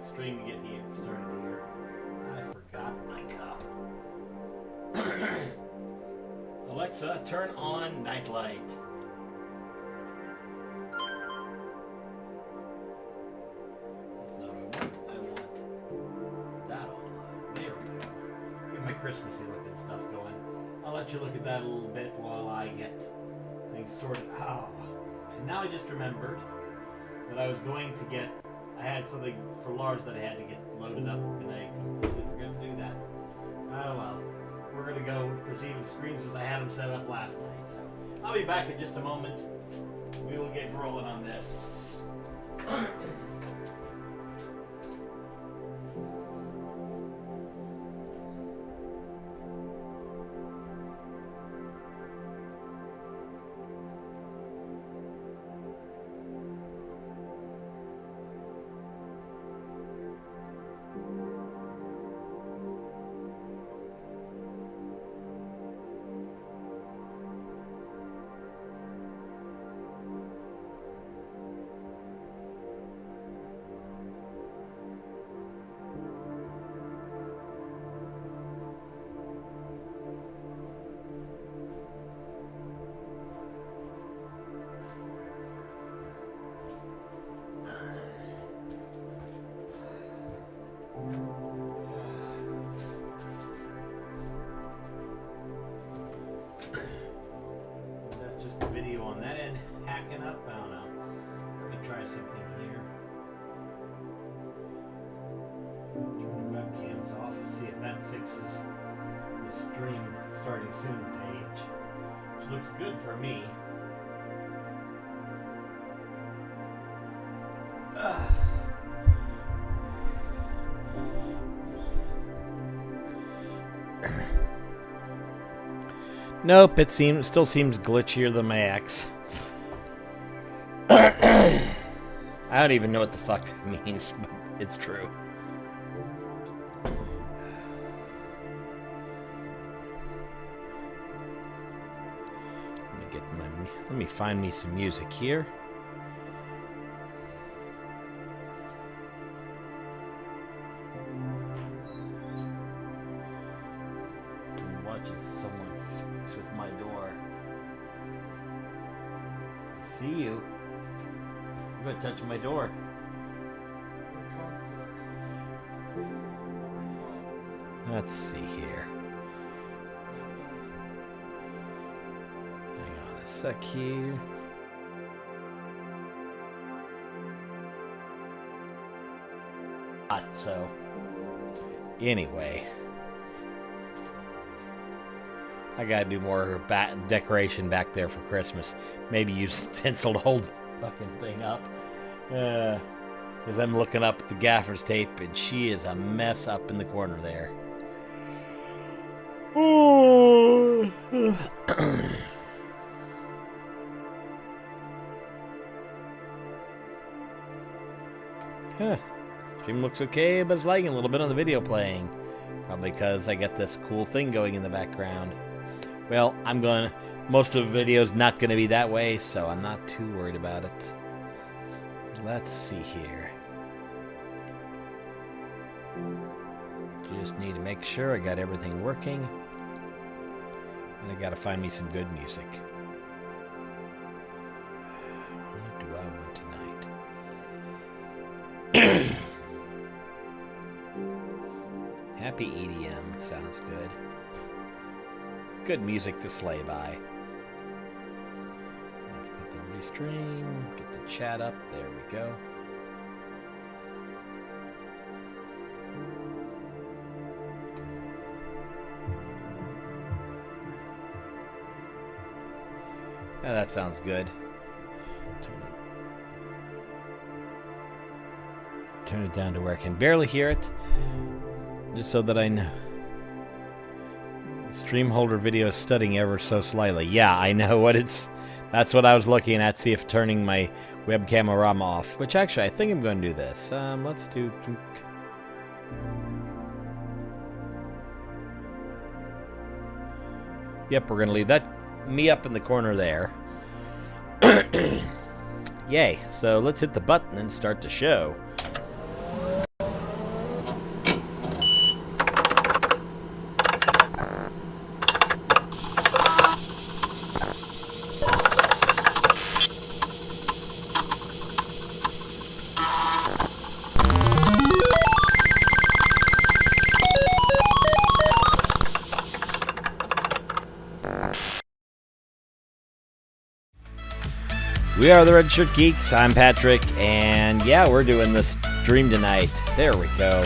stream to get started here. I forgot my cup. Alexa, turn on nightlight. That's not what I want. I want that online. There we go. Get my Christmassy looking stuff going. I'll let you look at that a little bit while I get things sorted out. And now I just remembered that I was going to get, I had something for large that I had to get loaded up, and I completely forgot to do that. Oh well, we're going to go proceed with screens as I had them set up last night. So I'll be back in just a moment. We will get rolling on this. That's just a video on that end hacking up. I don't know. Let me try something here. Turn the webcams off. See if that fixes the stream starting soon page, which looks good for me. Nope, it still seems glitchier than my X. I don't even know what the fuck that means, but it's true. Let me find me some music here. With my door. I see you. You're gonna touch my door. Let's see here. Hang on a sec here. So, anyway. I gotta do more decoration back there for Christmas. Maybe use stencil to hold the fucking thing up. Because I'm looking up at the gaffer's tape and she is a mess up in the corner there. Oh. Stream looks okay, but it's lagging a little bit on the video playing. Probably because I got this cool thing going in the background. Well, most of the video's not going to be that way, so I'm not too worried about it. Let's see here. Just need to make sure I got everything working. And I got to find me some good music. What do I want tonight? Happy EDM sounds good. Good music to slay by. Let's put the restream, get the chat up. There we go. Yeah, that sounds good. Turn it down to where I can barely hear it, just so that I know. Stream holder video is studying ever so slightly. Yeah, I know what it's. That's what I was looking at. See if turning my webcam or ROM off. Which actually, I think I'm going to do this. Let's do. Yep, we're going to leave that me up in the corner there. Yay! So let's hit the button and start the show. We are the Red Shirt Geeks. I'm Patrick, and yeah, we're doing this stream tonight. There we go.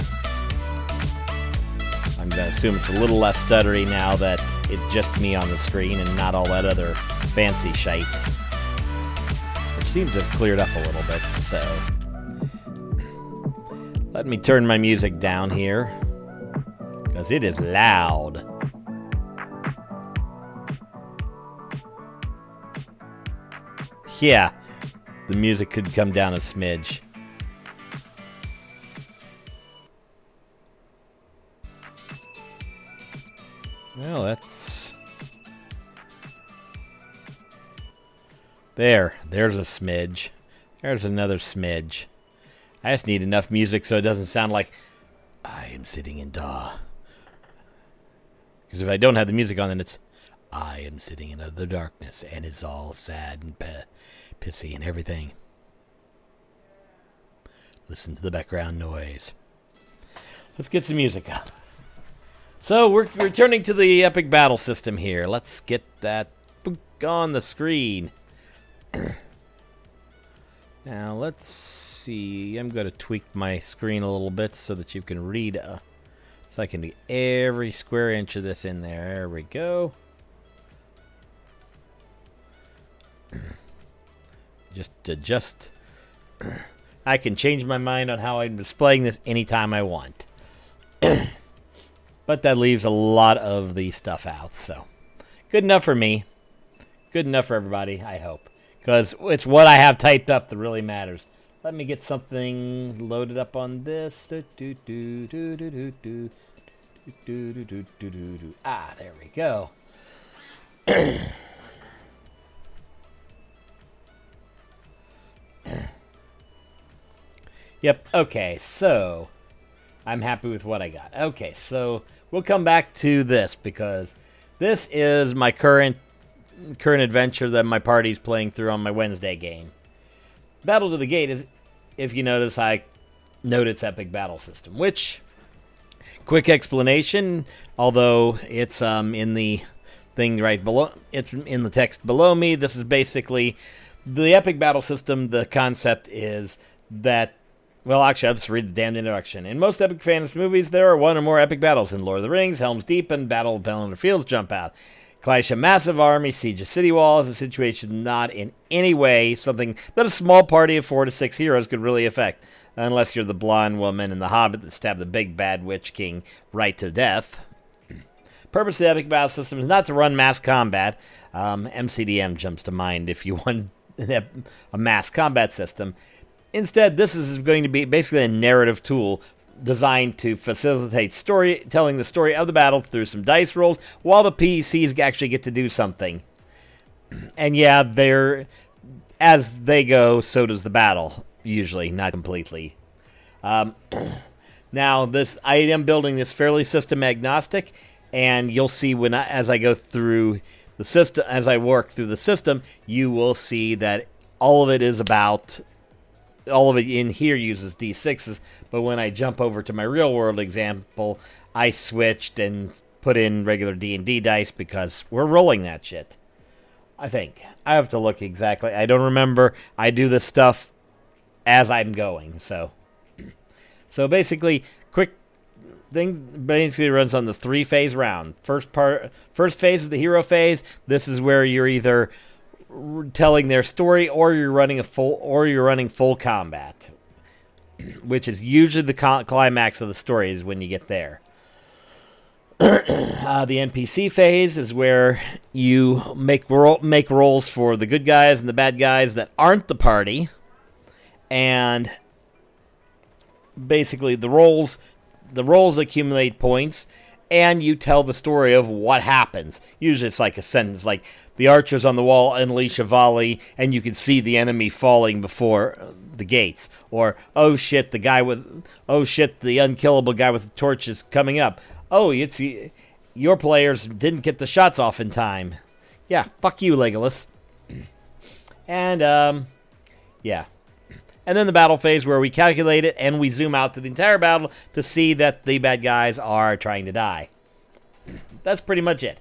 I'm going to assume it's a little less stuttery now that it's just me on the screen and not all that other fancy shite. Which seems to have cleared up a little bit, so... Let me turn my music down here, because it is loud. Yeah, the music could come down a smidge. Well, that's... There's a smidge. There's another smidge. I just need enough music so it doesn't sound like I am sitting in awe. Because if I don't have the music on, then it's I am sitting in utter darkness, and it's all sad and pissy and everything. Listen to the background noise. Let's get some music up. So we're returning to the epic battle system here. Let's get that on the screen. Now let's see. I'm going to tweak my screen a little bit so that you can read. So I can get every square inch of this in there. There we go. Just adjust. I can change my mind on how I'm displaying this anytime I want. But that leaves a lot of the stuff out, so good enough for me. Good enough for everybody, I hope. Because it's what I have typed up that really matters. Let me get something loaded up on this. Ah, there we go. Yep, okay, so I'm happy with what I got. Okay, so we'll come back to this because this is my current adventure that my party's playing through on my Wednesday game. Battle to the Gate is, if you notice, I note its epic battle system, which, quick explanation, although it's in the thing right below, it's in the text below me, this is basically the epic battle system. The concept is that, well, actually, I'll just read the damn introduction. In most epic fantasy movies, there are one or more epic battles. In Lord of the Rings, Helm's Deep, and Battle of Pelennor Fields jump out. Clash a massive army, siege a city wall is a situation not in any way something that a small party of 4 to 6 heroes could really affect, unless you're the blonde woman in The Hobbit that stabbed the big bad witch king right to death. Purpose of the epic battle system is not to run mass combat. MCDM jumps to mind if you want a mass combat system. Instead, this is going to be basically a narrative tool designed to facilitate telling the story of the battle through some dice rolls while the PCs actually get to do something. And yeah, as they go, so does the battle. Usually, not completely. Now, I am building this fairly system agnostic, and you'll see as I go through the system, as I work through the system, you will see that all of it is about. All of it in here uses D6s, but when I jump over to my real-world example, I switched and put in regular D&D dice because we're rolling that shit. I think. I have to look exactly. I don't remember. I do this stuff as I'm going, so. So basically, quick thing basically runs on the 3-phase round. First phase is the hero phase. This is where you're either telling their story, or you're running full combat, which is usually the climax of the story is when you get there. The NPC phase is where you make rolls for the good guys and the bad guys that aren't the party, and basically the rolls accumulate points, and you tell the story of what happens. Usually it's like a sentence like, the archers on the wall unleash a volley, and you can see the enemy falling before the gates. Or, oh shit, the unkillable guy with the torch is coming up. Oh, your players didn't get the shots off in time. Yeah, fuck you, Legolas. And, yeah. And then the battle phase where we calculate it, and we zoom out to the entire battle to see that the bad guys are trying to die. That's pretty much it.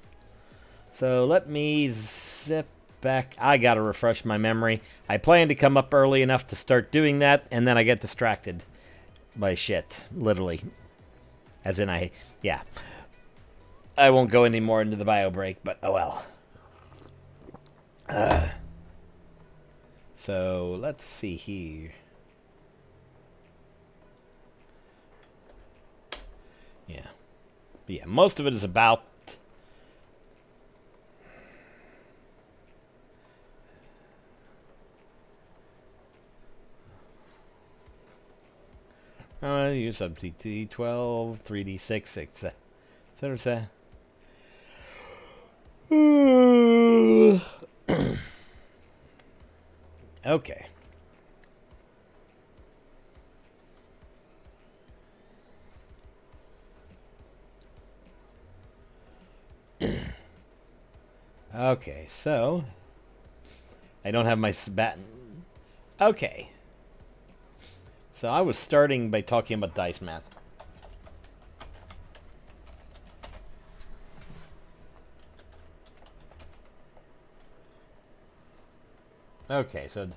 So let me zip back. I gotta refresh my memory. I plan to come up early enough to start doing that, and then I get distracted by shit. Literally. As in, yeah. I won't go any more into the bio break, but oh well. So, let's see here. Yeah. But yeah, most of it is about... use sub TT 12, 3D6, 6, etc. Okay. Okay, so I don't have my baton. Okay. So I was starting by talking about dice math. Okay, so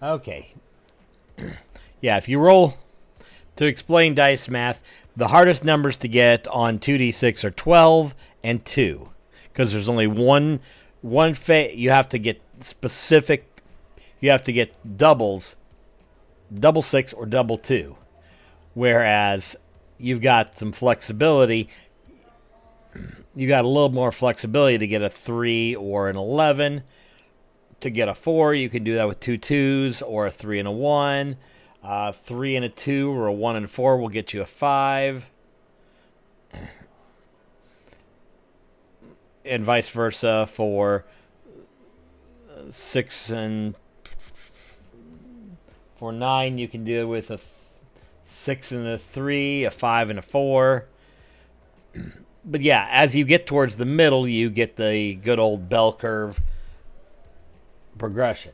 okay. Yeah, if you roll to explain dice math, the hardest numbers to get on 2d6 are 12 and 2, because there's only one you have to get specific. You have to get doubles, double 6 or double 2, whereas you've got some flexibility. You got a little more flexibility to get a 3 or an 11. To get a 4, you can do that with 2 2s or a 3 and a 1. 3 and a 2 or a 1 and 4 will get you a 5. And vice versa for 6 and... For 9, you can do it with a 6 and a 3, a 5 and a 4. But yeah, as you get towards the middle, you get the good old bell curve progression.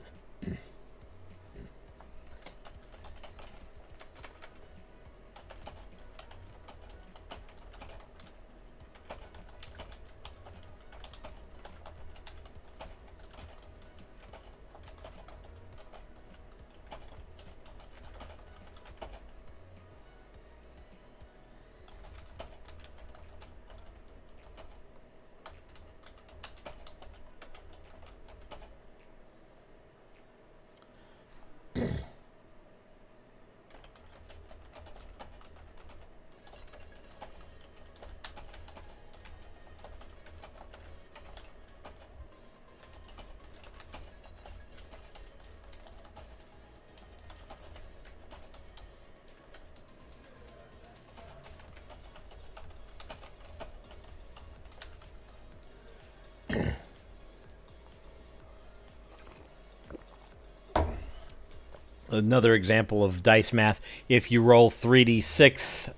Another example of dice math, if you roll 3d6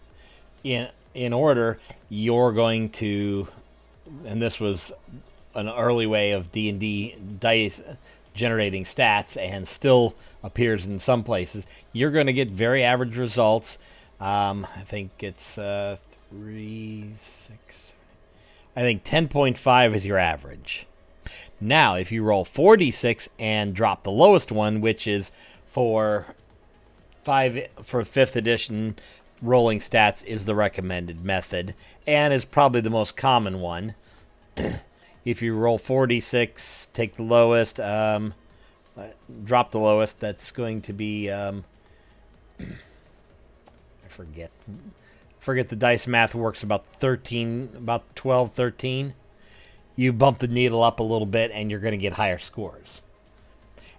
in order, you're going to, and this was an early way of D&D dice generating stats and still appears in some places, you're going to get very average results. I think it's 3, 6, I think 10.5 is your average. Now, if you roll 4d6 and drop the lowest one, which is for 5th edition, rolling stats is the recommended method and is probably the most common one. If you roll 4d6, take the lowest, drop the lowest, that's going to be I forget the dice math works about 12, 13. You bump the needle up a little bit and you're going to get higher scores.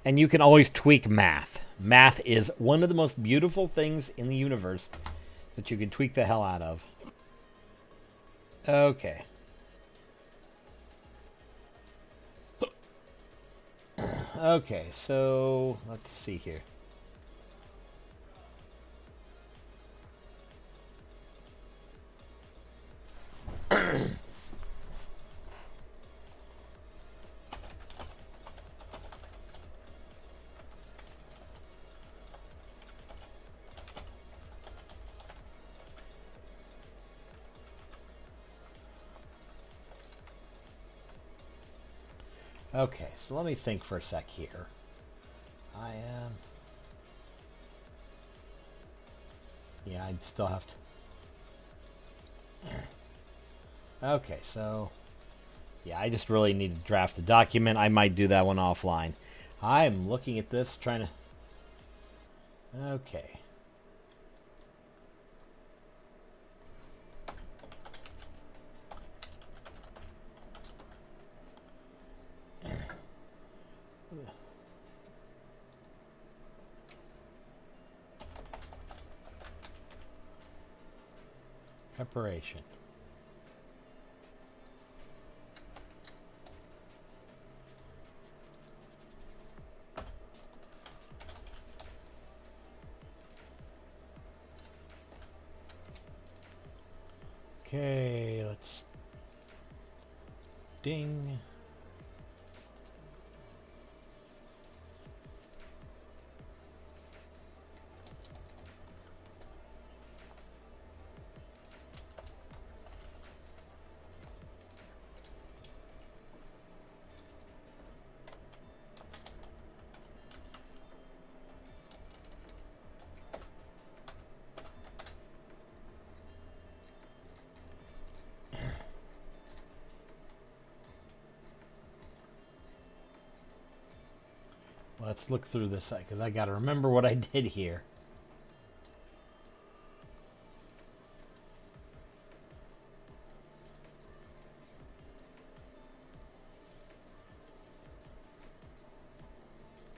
And you can always tweak math. Math is one of the most beautiful things in the universe that you can tweak the hell out of. Okay. Okay, so let's see here. Okay, so let me think for a sec here. I am. Yeah, I'd still have to. Okay, so. Yeah, I just really need to draft a document. I might do that one offline. I'm looking at this, trying to. Okay. Preparation. Okay, let's ding. Let's look through this site because I got to remember what I did here.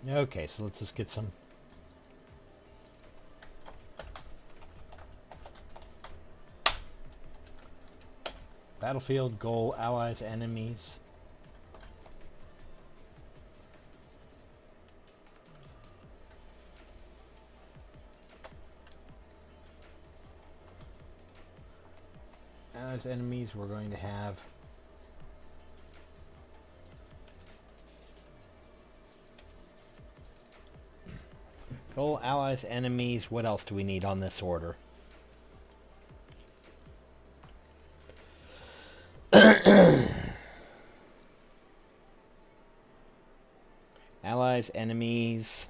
Okay, so let's just get some. Battlefield, goal, allies, enemies. Allies, enemies, we're going to have. Goal, allies, enemies. What else do we need on this order? Allies, enemies.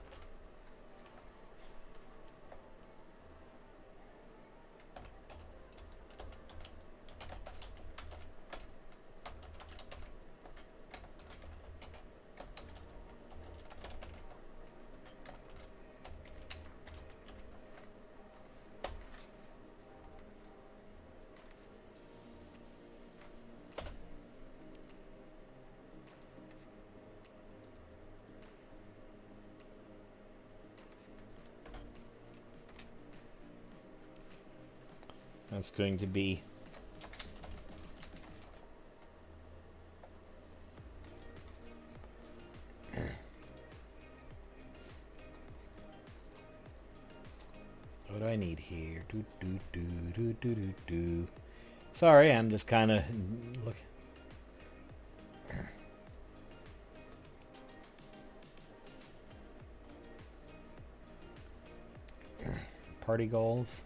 That's going to be what do I need here? Do do do do do do do. Sorry, I'm just kind of looking. Party goals.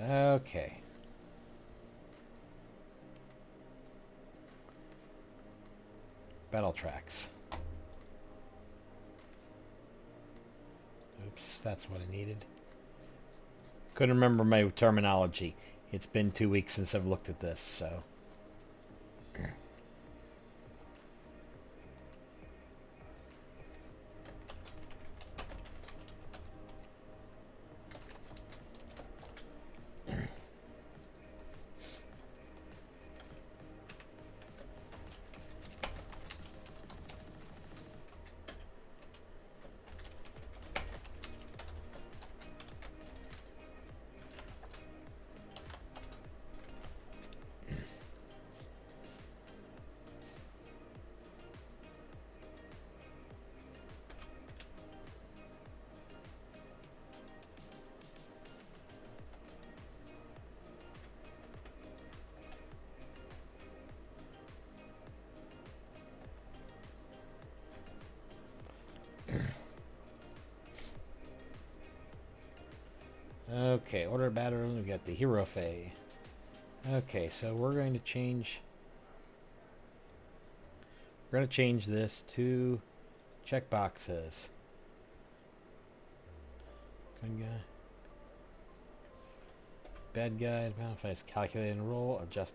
Okay. Battle tracks. Oops, that's what I needed. Couldn't remember my terminology. It's been 2 weeks since I've looked at this, so. Okay, order battle. We got the hero Fae. Okay, so we're going to change. We're going to change this to checkboxes. Good guy. Bad guy. Modifies calculate and roll. Adjust.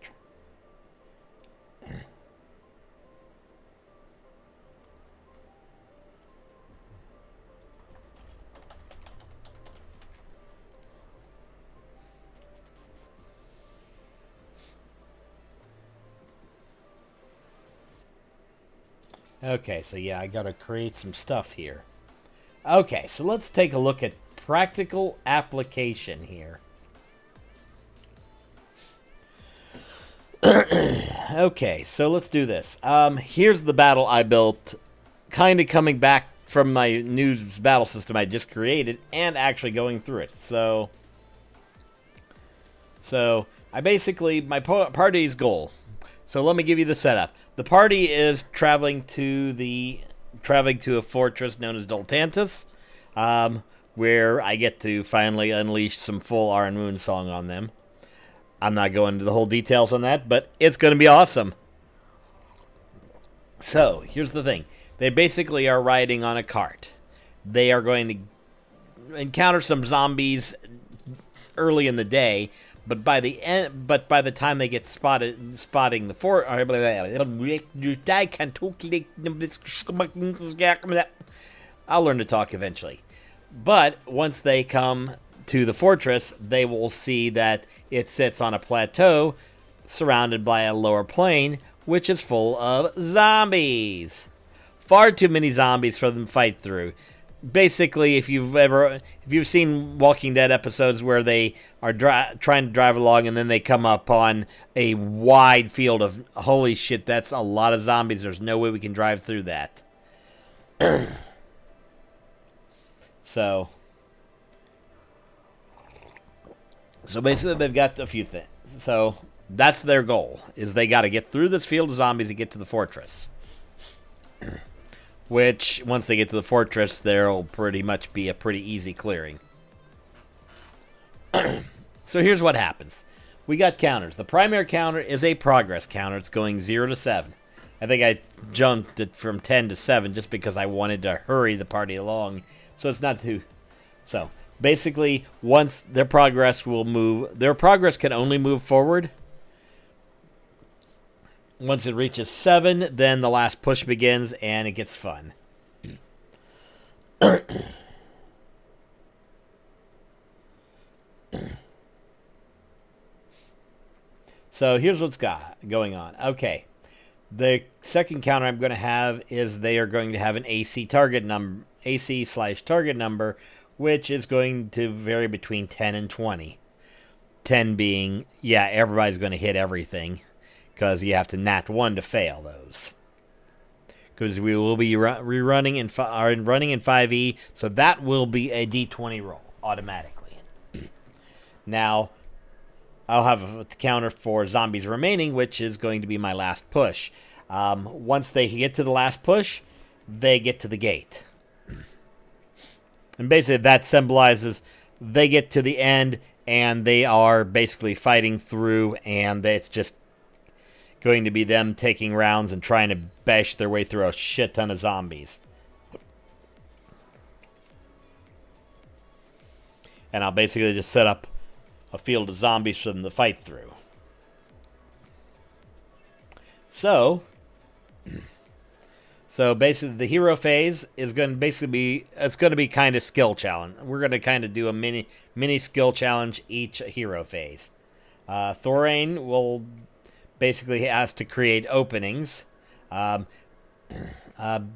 Okay, so yeah, I gotta create some stuff here. Okay, so let's take a look at practical application here. Okay, so let's do this. Here's the battle I built, kind of coming back from my new battle system I just created, and actually going through it. So I basically, my party's goal. So let me give you the setup. The party is traveling to a fortress known as Doltantis, where I get to finally unleash some full Iron Moon song on them. I'm not going into the whole details on that, but it's going to be awesome. So here's the thing: they basically are riding on a cart. They are going to encounter some zombies early in the day. But by the time they get spotting the fort, I'll learn to talk eventually. But once they come to the fortress, they will see that it sits on a plateau surrounded by a lower plain, which is full of zombies. Far too many zombies for them to fight through. Basically, if you've seen Walking Dead episodes where they are trying to drive along and then they come up on a wide field of holy shit, that's a lot of zombies. There's no way we can drive through that. So basically, they've got a few things. So that's their goal: is they got to get through this field of zombies and get to the fortress. Which, once they get to the fortress, there'll pretty much be a pretty easy clearing. So here's what happens. We got counters. The primary counter is a progress counter. It's going 0 to 7. I think I jumped it from 10 to 7 just because I wanted to hurry the party along. So it's not too... So, basically, once their progress will move... Their progress can only move forward. Once it reaches 7, then the last push begins, and it gets fun. So here's what's going on. Okay. The second counter I'm going to have is they are going to have an AC/target number, which is going to vary between 10 and 20. 10 being, yeah, everybody's going to hit everything, because you have to nat 1 to fail those. Because we will be running in 5e, so that will be a d20 roll automatically. Now, I'll have a counter for zombies remaining, which is going to be my last push. Once they get to the last push, they get to the gate. And basically that symbolizes they get to the end and they are basically fighting through, and it's just going to be them taking rounds and trying to bash their way through a shit ton of zombies. And I'll basically just set up a field of zombies for them to fight through. So basically the hero phase is going to basically be, it's going to be kind of skill challenge. We're going to kind of do a mini skill challenge each hero phase. Thorain will basically has to create openings.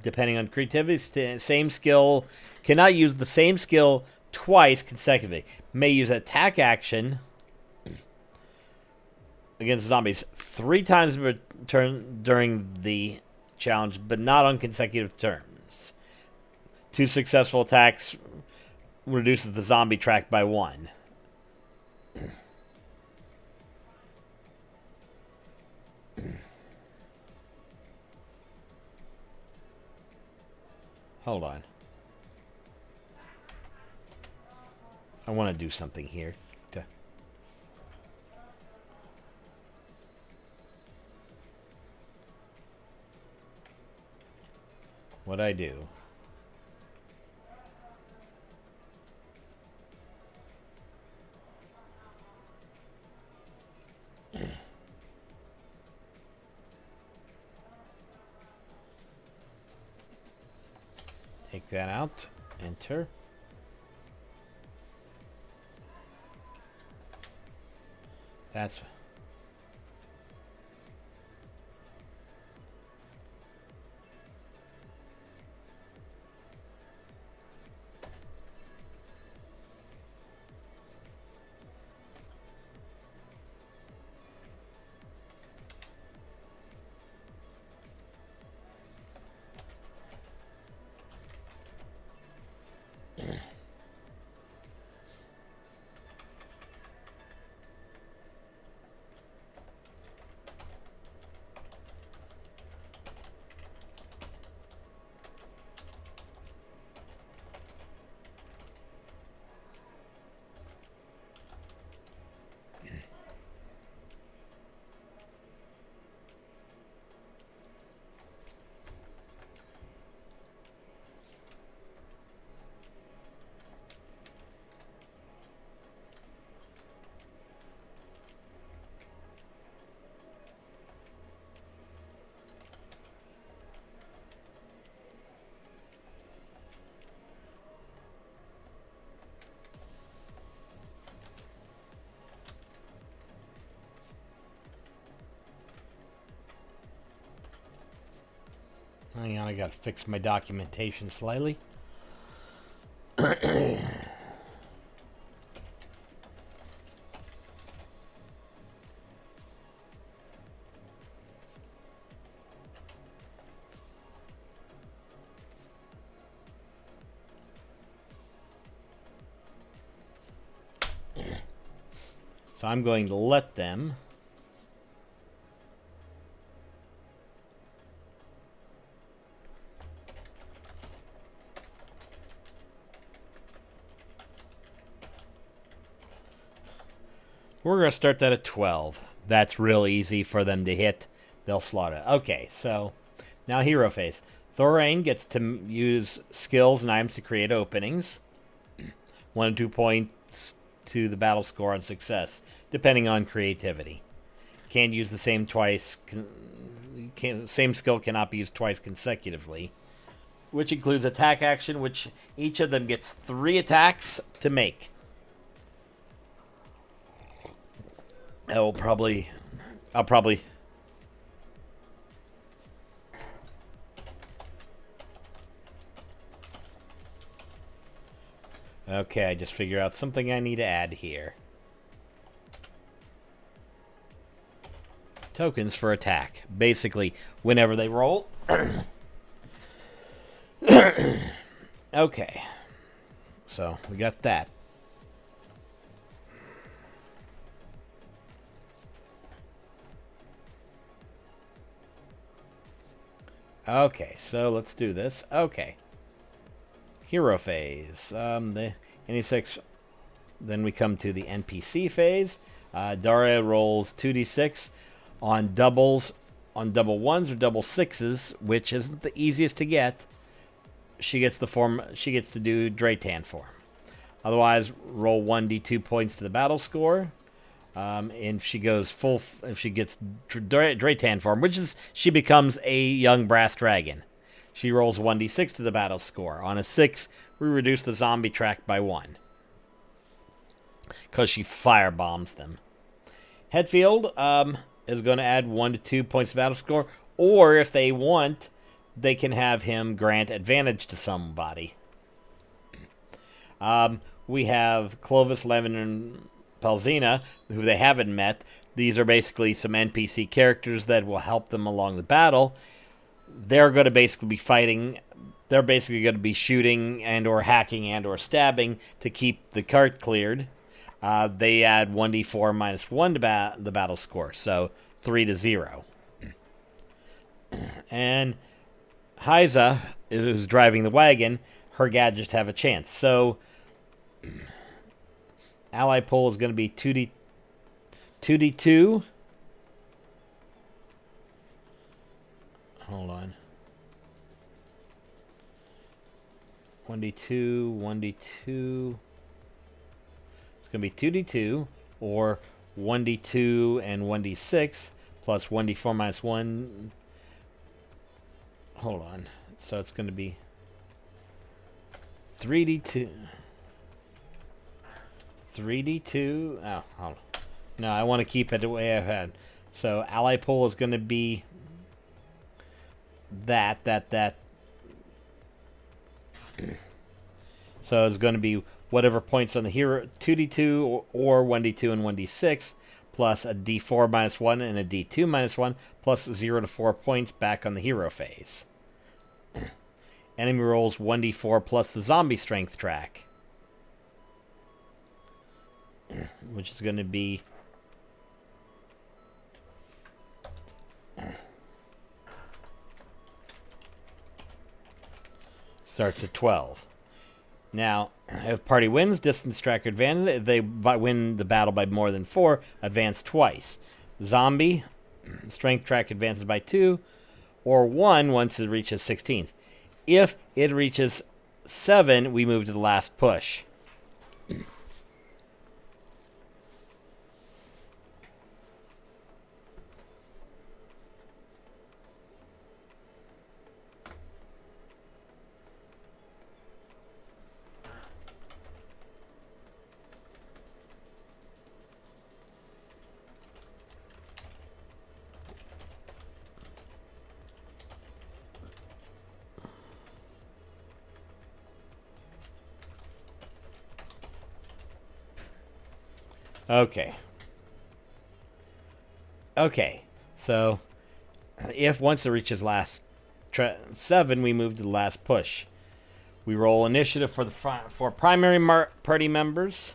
Depending on creativity, same skill, cannot use the same skill twice consecutively. May use attack action against zombies 3 times per turn during the challenge, but not on consecutive turns. 2 successful attacks reduces the zombie track by 1. Hold on. I want to do something here. What'd I do? Take that out. Enter. That's... Hang on, I gotta fix my documentation slightly. So I'm going to let them... We're going to start that at 12. That's real easy for them to hit. They'll slaughter. Okay, so now hero phase. Thoraine gets to use skills and items to create openings. 1 to 2 points to the battle score on success, depending on creativity. Can't use the same twice. Same skill cannot be used twice consecutively, which includes attack action, which each of them gets 3 attacks to make. I'll probably... Okay, I just figured out something I need to add here. Tokens for attack. Basically, whenever they roll. Okay. So, we got that. Okay, so let's do this. Okay. Hero phase. The NE6. Then we come to the NPC phase. Daria rolls 2d6 on doubles, on double ones or double sixes, which isn't the easiest to get. She gets the form. She gets to do Draytan form. Otherwise, roll 1d2 points to the battle score. And if she goes full, if she gets Draytan form, which is she becomes a young brass dragon. She rolls 1d6 to the battle score. On a 6, we reduce the zombie track by 1. Because she firebombs them. Headfield is going to add 1 to 2 points to battle score. Or if they want, they can have him grant advantage to somebody. We have Clovis, Levin, and Palzina, who they haven't met. These are basically some NPC characters that will help them along the battle. They're going to basically be fighting. They're basically going to be shooting and or hacking and or stabbing to keep the cart cleared. They add 1d4 minus 1 to the battle score, so 3 to 0. And Hyza, who's driving the wagon, her gadgets have a chance. So ally pull is going to be 2d2. Hold on. 1d2, 1d2. It's going to be 2d2 or 1d2 and 1d6 plus 1d4 minus 1. Hold on. So it's going to be 3d2. 3d2. Oh, hold on. No, I want to keep it the way I've had. So ally pull is going to be that. So it's going to be whatever points on the hero, 2d2 or 1d2 and 1d6, plus a d4 minus 1 and a d2 minus 1, plus 0 to 4 points back on the hero phase. Enemy rolls 1d4 plus the zombie strength track, which is going to be starts at 12. Now, if party wins, distance tracker advantage. If they win the battle by more than 4, advance twice. Zombie, strength track advances by 2, or 1 once it reaches 16. If it reaches 7, we move to the last push. Okay, so if once it reaches last 7, we move to the last push. We roll initiative for primary party members,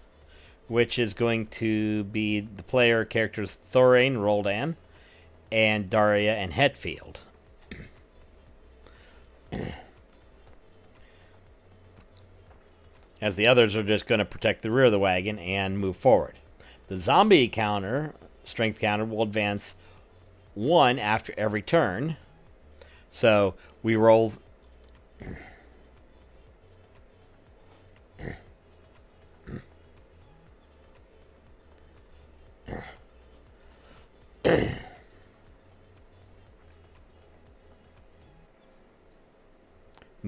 which is going to be the player characters Thorain, Roldan, and Daria and Hetfield. As the others are just going to protect the rear of the wagon and move forward. The zombie strength counter, will advance 1 after every turn. So we roll.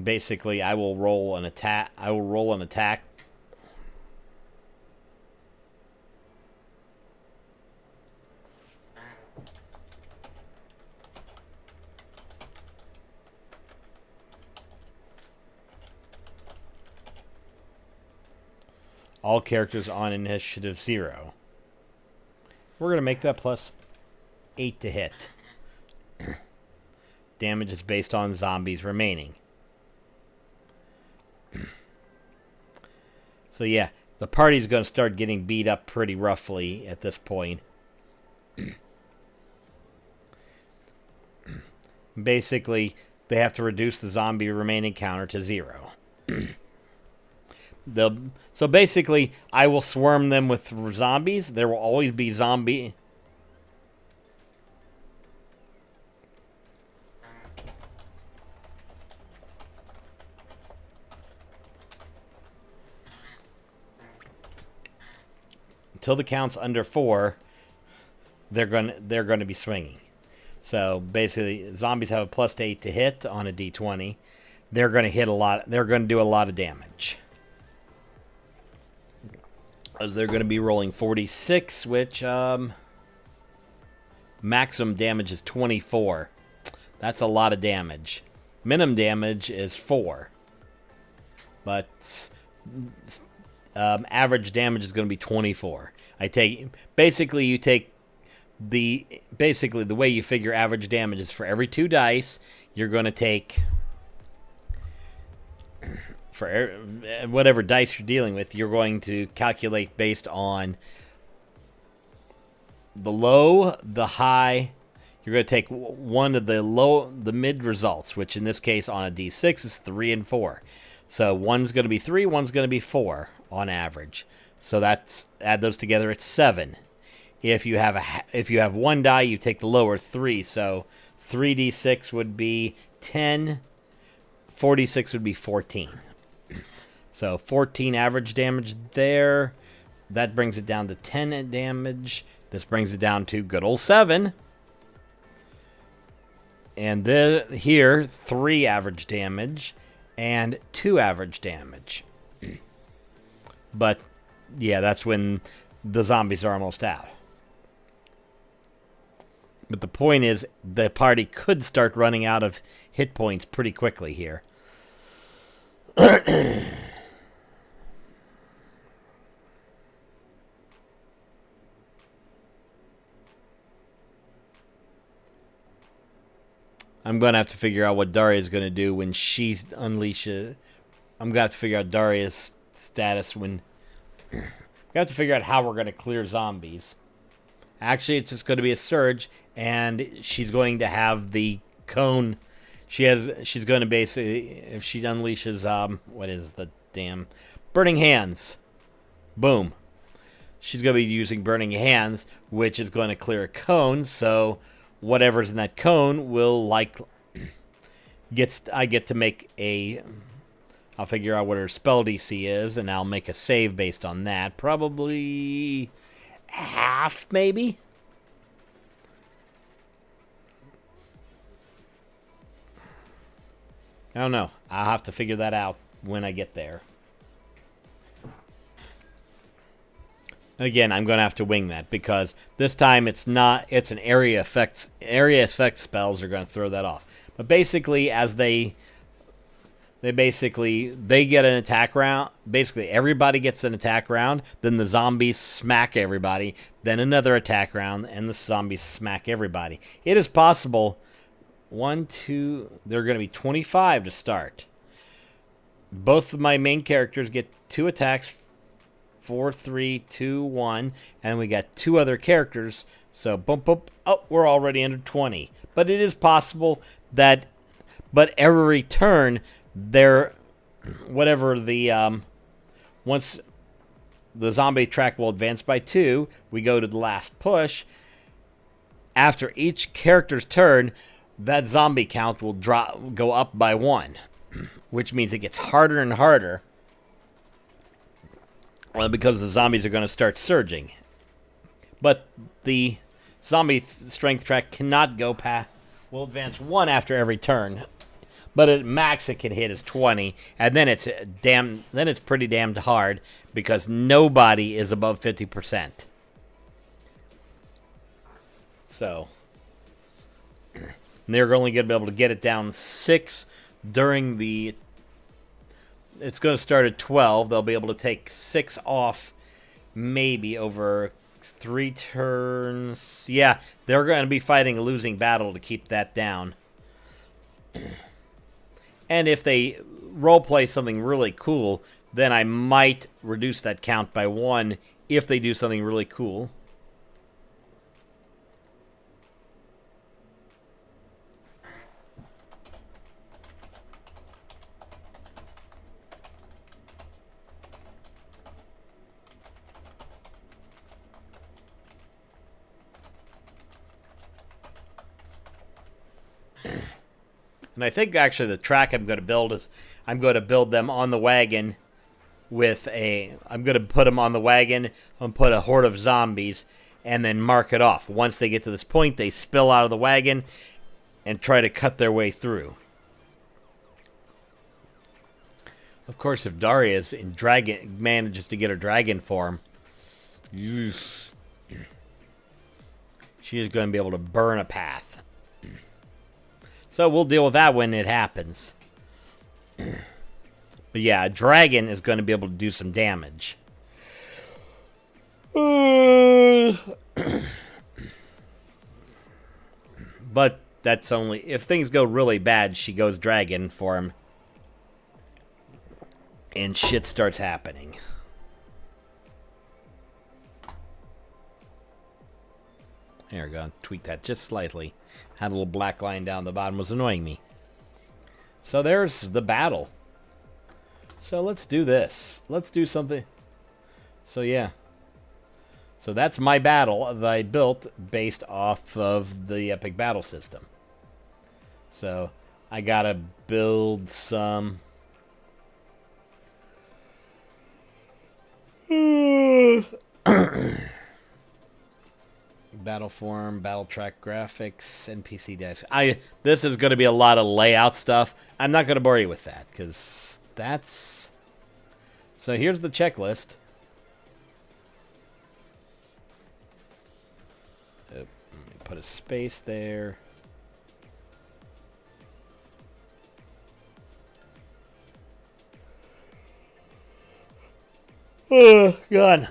Basically, I will roll an attack. All characters on initiative 0. We're going to make that plus 8 to hit. Damage is based on zombies remaining. So yeah, the party's going to start getting beat up pretty roughly at this point. Basically, they have to reduce the zombie remaining counter to 0. So basically, I will swarm them with zombies. There will always be zombie. Until the count's under 4, they're going to be swinging. So basically, zombies have a plus 8 to hit on a d20. They're going to hit a lot. They're going to do a lot of damage. As they're going to be rolling 46, which maximum damage is 24. That's a lot of damage. Minimum damage is 4. But average damage is going to be 24. Basically the way you figure average damage is for every 2 dice, you're going to take, for whatever dice you're dealing with, you're going to calculate based on the low, the high. You're going to take one of the mid results, which in this case on a d6 is 3 and 4. So one's going to be 3, one's going to be 4 on average. So that's, add those together, it's 7. If you have one die, you take the lower 3. So 3d6 would be 10. 46 would be 14. So 14 average damage there. That brings it down to 10 damage. This brings it down to good old 7. And then here, 3 average damage and 2 average damage. But yeah, that's when the zombies are almost out. But the point is, the party could start running out of hit points pretty quickly here. I'm going to have to figure out what Daria's going to do when she unleashes. I'm going to have to figure out Daria's status when... We have to figure out how we're going to clear zombies. Actually, it's just going to be a surge, and she's going to have the cone. She's going to basically, if she unleashes, what is the damn... Burning Hands. Boom. She's going to be using Burning Hands, which is going to clear a cone, so... Whatever's in that cone will I get to make a... I'll figure out what her spell DC is, and I'll make a save based on that. Probably half, maybe? I don't know. I'll have to figure that out when I get there. Again, I'm going to have to wing that because this time it's an area effect spells are going to throw that off. But basically, as they get an attack round. Basically, everybody gets an attack round. Then the zombies smack everybody. Then another attack round, and the zombies smack everybody. It is possible. There are going to be 25 to start. Both of my main characters get 2 attacks. 4, 3, 2, 1, and we got 2 other characters. So, bump. Oh, we're already under 20. But it is possible that, but every turn, once the zombie track will advance by 2, we go to the last push. After each character's turn, that zombie count will go up by 1, which means it gets harder and harder. Well, because the zombies are going to start surging. But the zombie strength track cannot go past... Will advance 1 after every turn. But at max it can hit is 20. And then it's pretty damned hard because nobody is above 50%. So they're only going to be able to get it down 6 during the... It's going to start at 12. They'll be able to take 6 off maybe over 3 turns. Yeah, they're going to be fighting a losing battle to keep that down. And if they roleplay something really cool, then I might reduce that count by 1 if they do something really cool. And I think actually the track I'm going to build is I'm going to build them on the wagon with I'm going to put them on the wagon and put a horde of zombies and then mark it off. Once they get to this point, they spill out of the wagon and try to cut their way through. Of course, if Daria's manages to get her dragon form, she is going to be able to burn a path. So we'll deal with that when it happens. But yeah, a dragon is going to be able to do some damage. But that's only... If things go really bad, she goes dragon form. And shit starts happening. There we go. Tweak that just slightly. Had a little black line down the bottom. Was annoying me. So there's the battle. So let's do this. Let's do something So yeah. So that's my battle that I built based off of the Epic Battle System. So I gotta build some. Battle form, battle track graphics, NPC desk. This is going to be a lot of layout stuff. I'm not going to bore you with that because that's. So here's the checklist. Let me put a space there. Oh, God.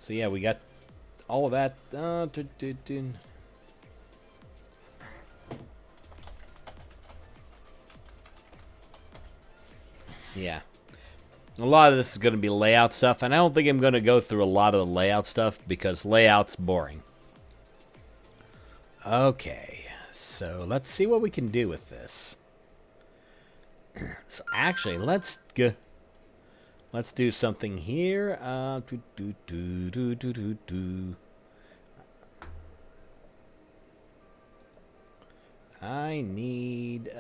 So yeah, we got all of that. Yeah. A lot of this is going to be layout stuff, and I don't think I'm going to go through a lot of the layout stuff because layout's boring. Okay, so let's see what we can do with this. So actually, let's do something here. I need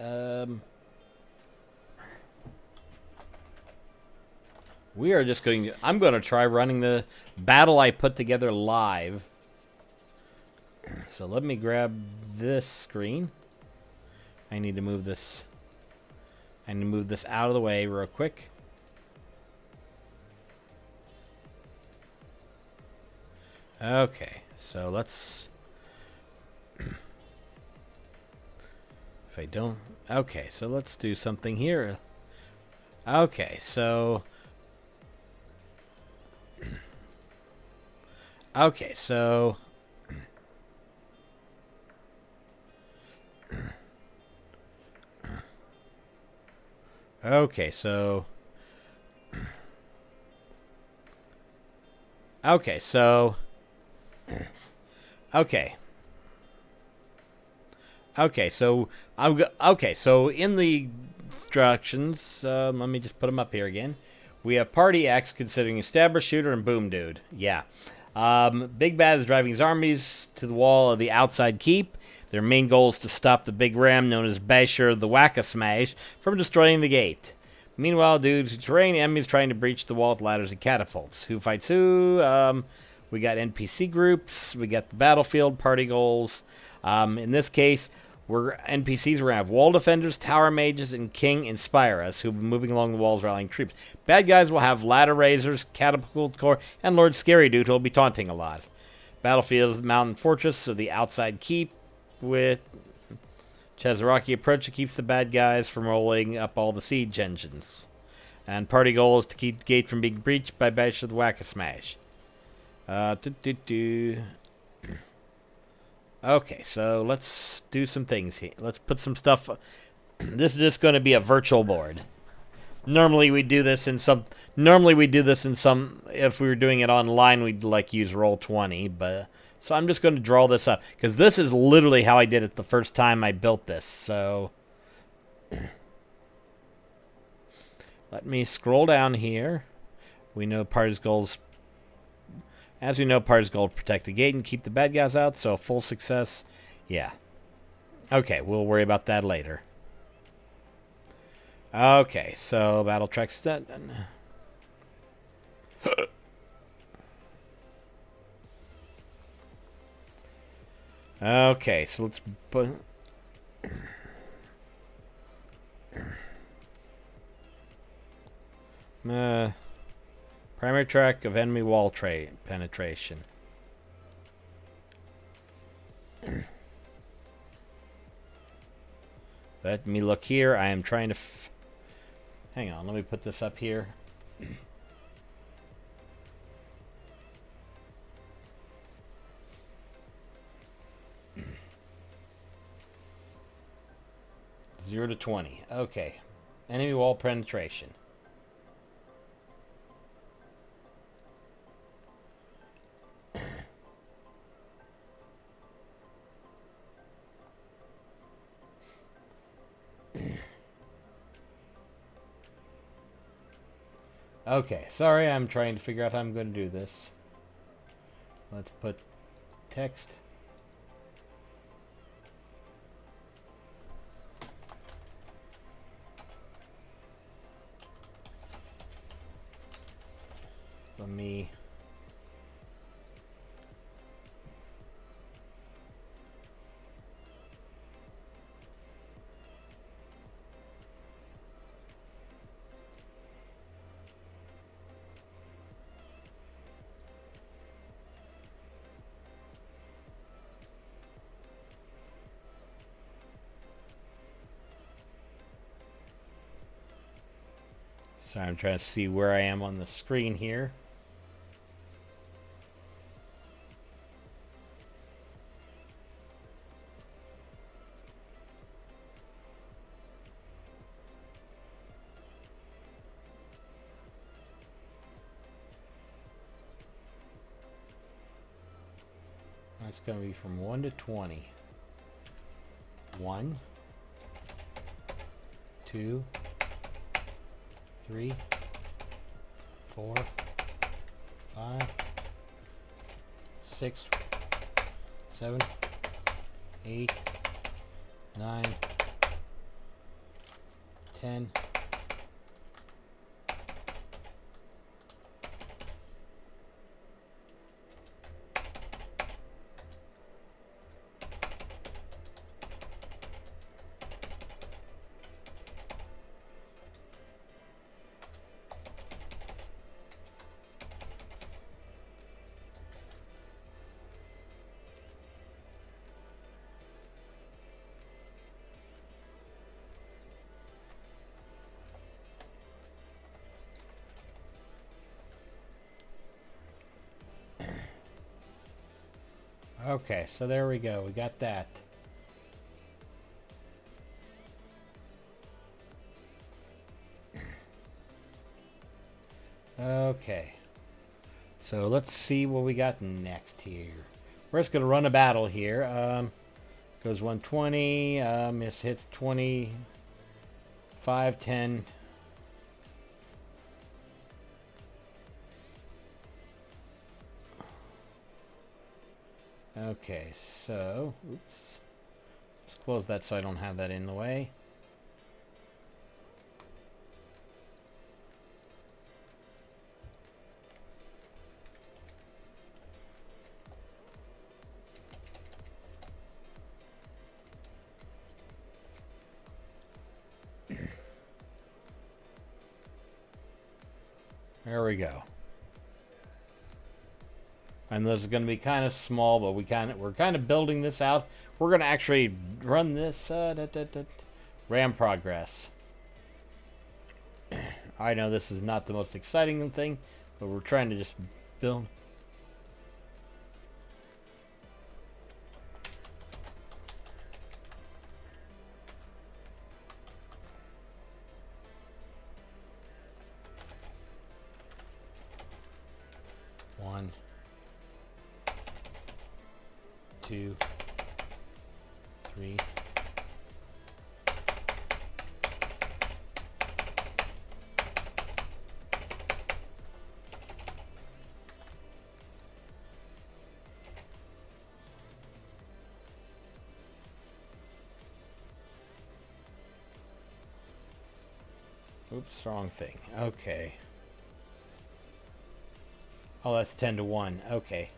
we are just going to, I'm going to try running the battle I put together live. So let me grab this screen. I need to move this. I need to move this out of the way real quick. Okay, so let's. If I don't. Okay, so let's do something here. Okay, so. Okay, so. Okay, so. Okay, so. Okay. Okay, so so in the instructions, let me just put them up here again. We have Party X considering Stabber, Shooter, and Boom Dude. Yeah. Big Bad is driving his armies to the wall of the outside keep. Their main goal is to stop the Big Ram, known as Basher the Whack-A-Smash, from destroying the gate. Meanwhile, due to terrain, enemies trying to breach the wall with ladders and catapults. Who fights who? We got NPC groups. We got the battlefield, party goals. In this case, we're NPCs. We're going to have wall defenders, tower mages, and King Inspire Us, who will be moving along the walls rallying troops. Bad guys will have ladder raisers, catapult core, and Lord Scary Dude, who will be taunting a lot. Battlefield is the mountain fortress of the outside keep, with Chazaraki approach that keeps the bad guys from rolling up all the siege engines. And party goal is to keep the gate from being breached by Bash of the Whack-A-Smash. Okay, so let's do some things here. Let's put some stuff. This is just going to be a virtual board. Normally we do this in some. If we were doing it online, we'd like use Roll20. But so I'm just going to draw this up because this is literally how I did it the first time I built this. So let me scroll down here. We know party's goals. As we know, party's goal to protect the gate and keep the bad guys out, so full success, yeah. Okay, we'll worry about that later. Okay, so battle track's done. Okay, so let's put. Primary track of enemy wall penetration. Let me look here. I am trying to. Hang on. Let me put this up here. Zero to 20. Okay. Enemy wall penetration. Okay, sorry, I'm trying to figure out how I'm going to do this. Let's put text. Let me... Sorry, I'm trying to see where I am on the screen here. That's going to be from 1 to 20. 1, 2, 3, 4, 5, 6, 7, 8, 9, 10. Okay, so there we go. We got that. Okay. So let's see what we got next here. We're just going to run a battle here. Goes 120. Miss hits 20. 5, 10. Okay, so, oops. Let's close that so I don't have that in the way. There we go. And this is going to be kind of small, but we're kind of building this out. We're going to actually run this RAM progress. I know this is not the most exciting thing, but we're trying to just build. One, 2, 3. Oops, wrong thing. Okay. Oh, that's 10 to 1. Okay.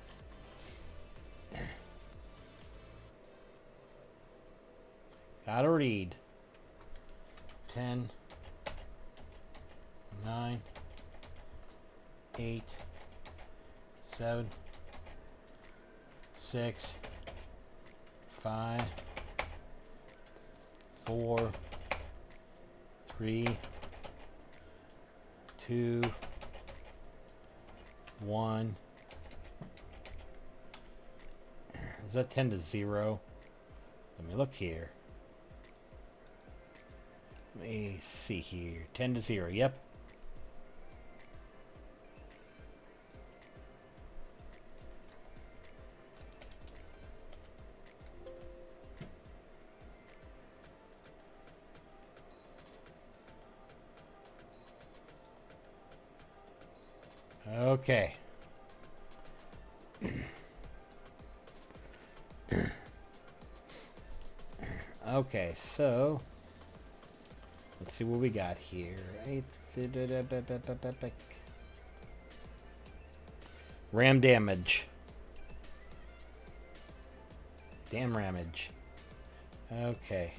Gotta read. 10, 9, 8, 7, 6, 5, 4, 3, 2, 1. Is that 10 to 0? Let me look here. Let me see here. 10 to 0. Yep. Okay. Okay, so let's see what we got here. Ram damage. Damn ramage. Okay.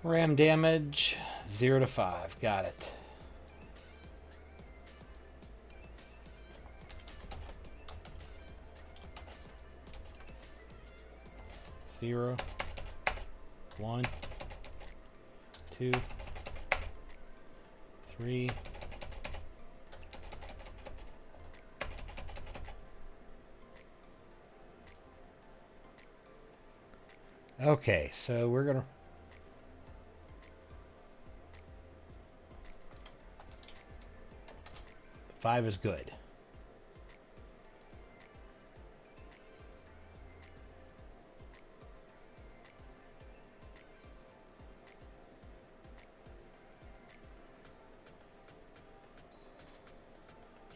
Ram damage 0 to 5. Got it. Zero, 1, 2, 3. Okay, so we're gonna. Five is good.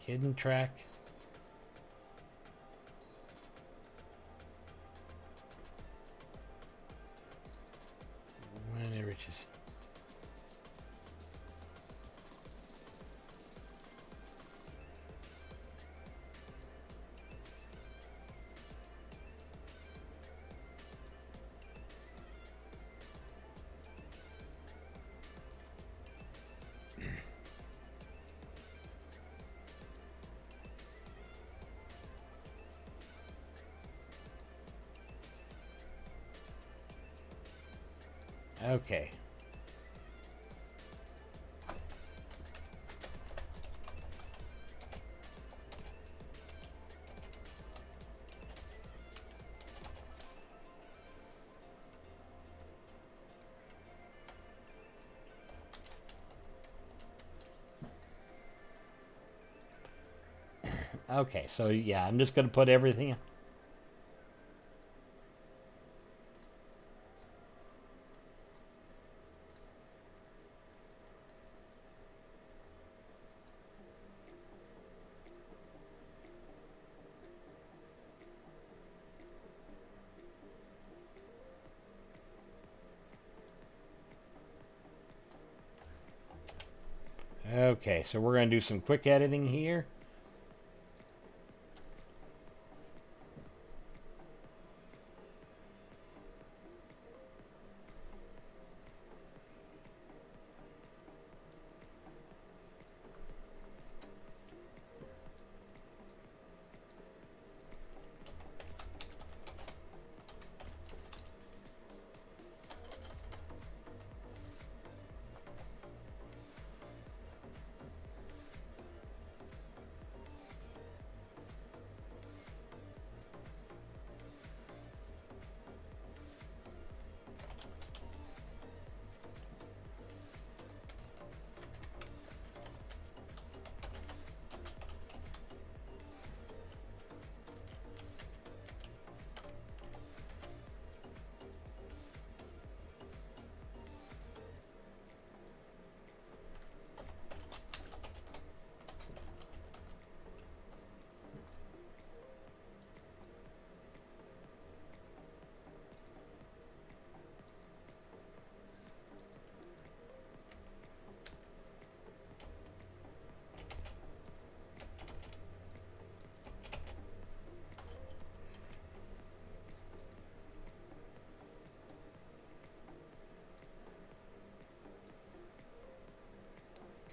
Hidden track. When it reaches. Okay. Okay, so yeah, I'm just gonna put everything. Okay, so we're gonna do some quick editing here.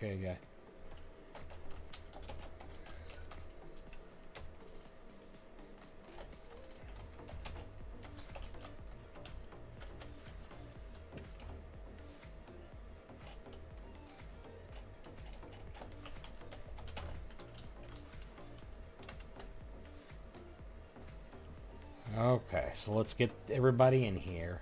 Okay, guy. Okay, so let's get everybody in here.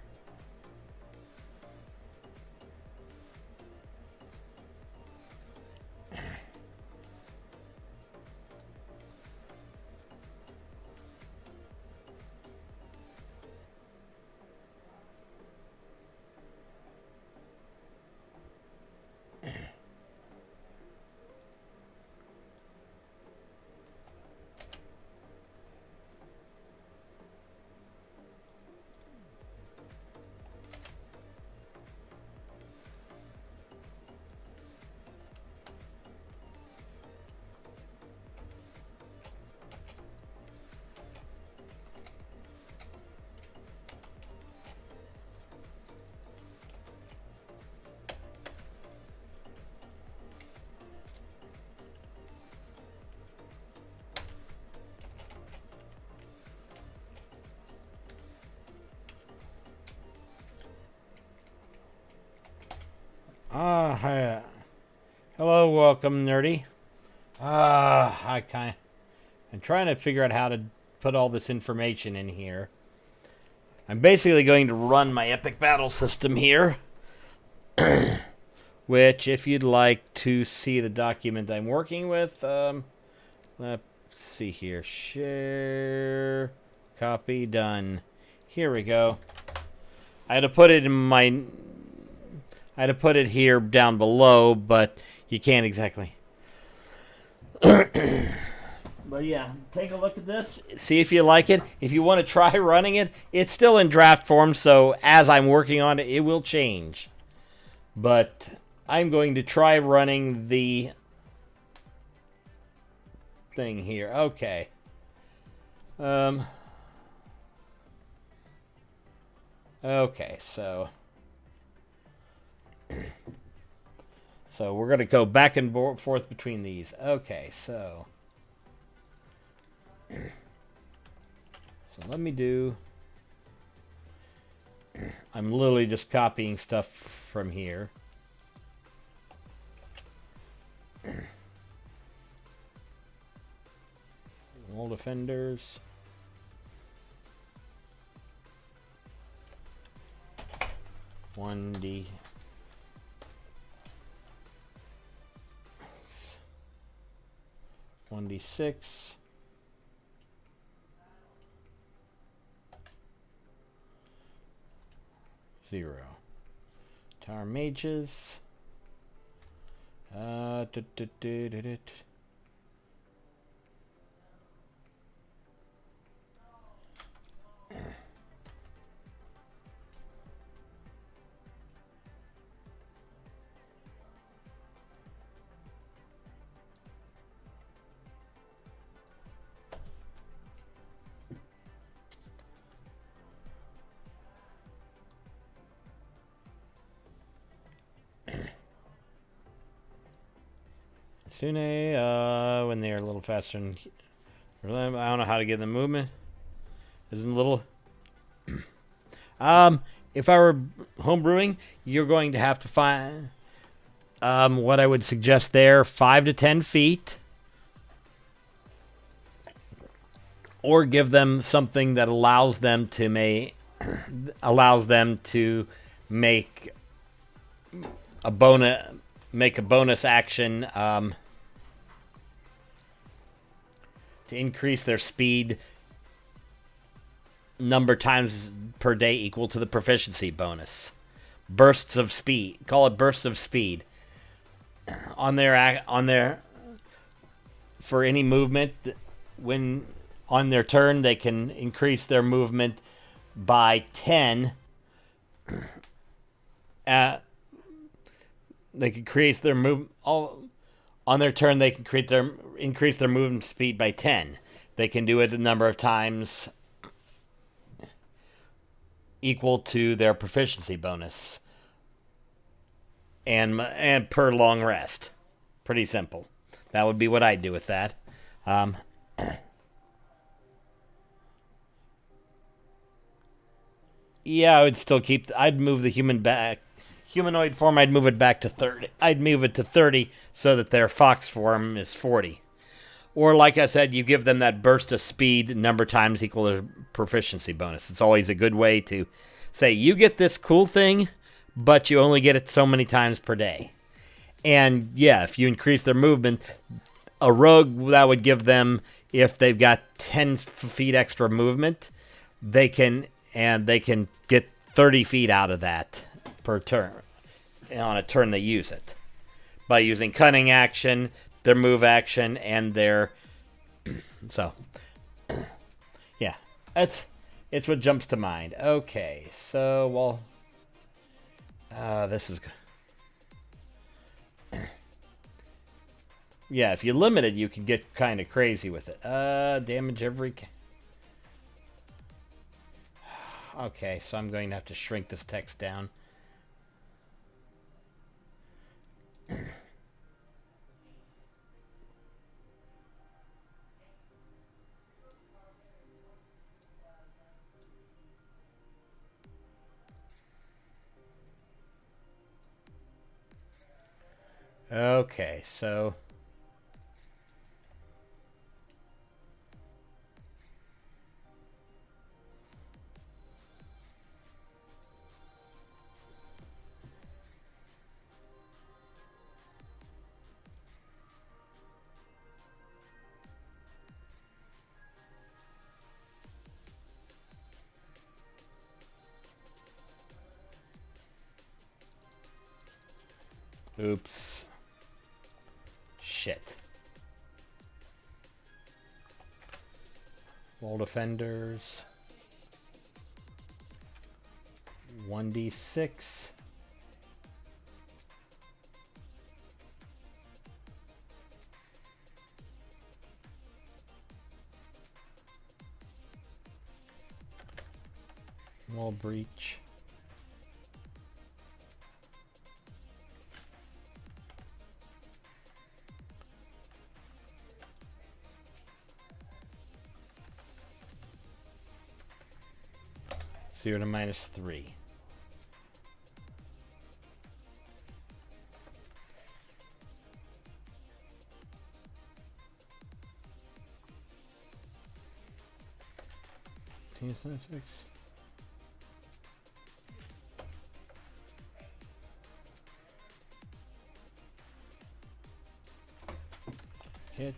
Hi. Hello, welcome, nerdy. I'm trying to figure out how to put all this information in here. I'm basically going to run my epic battle system here. Which, if you'd like to see the document I'm working with, let's see here. Share, copy, done. Here we go. I had to put it here down below, but you can't exactly. But yeah, take a look at this. See if you like it. If you want to try running it, it's still in draft form, so as I'm working on it, it will change. But I'm going to try running the thing here. Okay. Okay, so we're going to go back and forth between these. Okay, so let me do... I'm literally just copying stuff from here. All defenders. One D. One D6. Zero. Tower mages. Sune, when they are a little faster, and I don't know how to get the movement. Isn't a little. If I were homebrewing, you're going to have to find. What I would suggest there, 5 to 10 feet, or give them something that allows them to make a bonus action. To increase their speed number times per day equal to the proficiency bonus. Bursts of speed. Call it bursts of speed. On their for any movement, when on their turn they can increase their movement by 10. They can increase their on their turn. They can increase their movement speed by 10. They can do it a number of times equal to their proficiency bonus, and per long rest. Pretty simple. That would be what I'd do with that. Yeah, I would still keep. I'd move the humanoid form. I'd move it back to 30. I'd move it to 30 so that their fox form is 40. Or, like I said, you give them that burst of speed number times equal to proficiency bonus. It's always a good way to say, you get this cool thing, but you only get it so many times per day. And, yeah, if you increase their movement, a rogue, that would give them, if they've got 10 feet extra movement, they can get 30 feet out of that per turn, on a turn they use it. By using cunning action, their move action, and their... So, yeah, it's what jumps to mind. Okay, so, well, this is... Yeah, if you limit it, you can get kind of crazy with it. Damage every... Okay, so I'm going to have to shrink this text down. Okay, so oops. Shit. Wall defenders. 1d6. Wall breach. So you're at a -3. -6. Hit.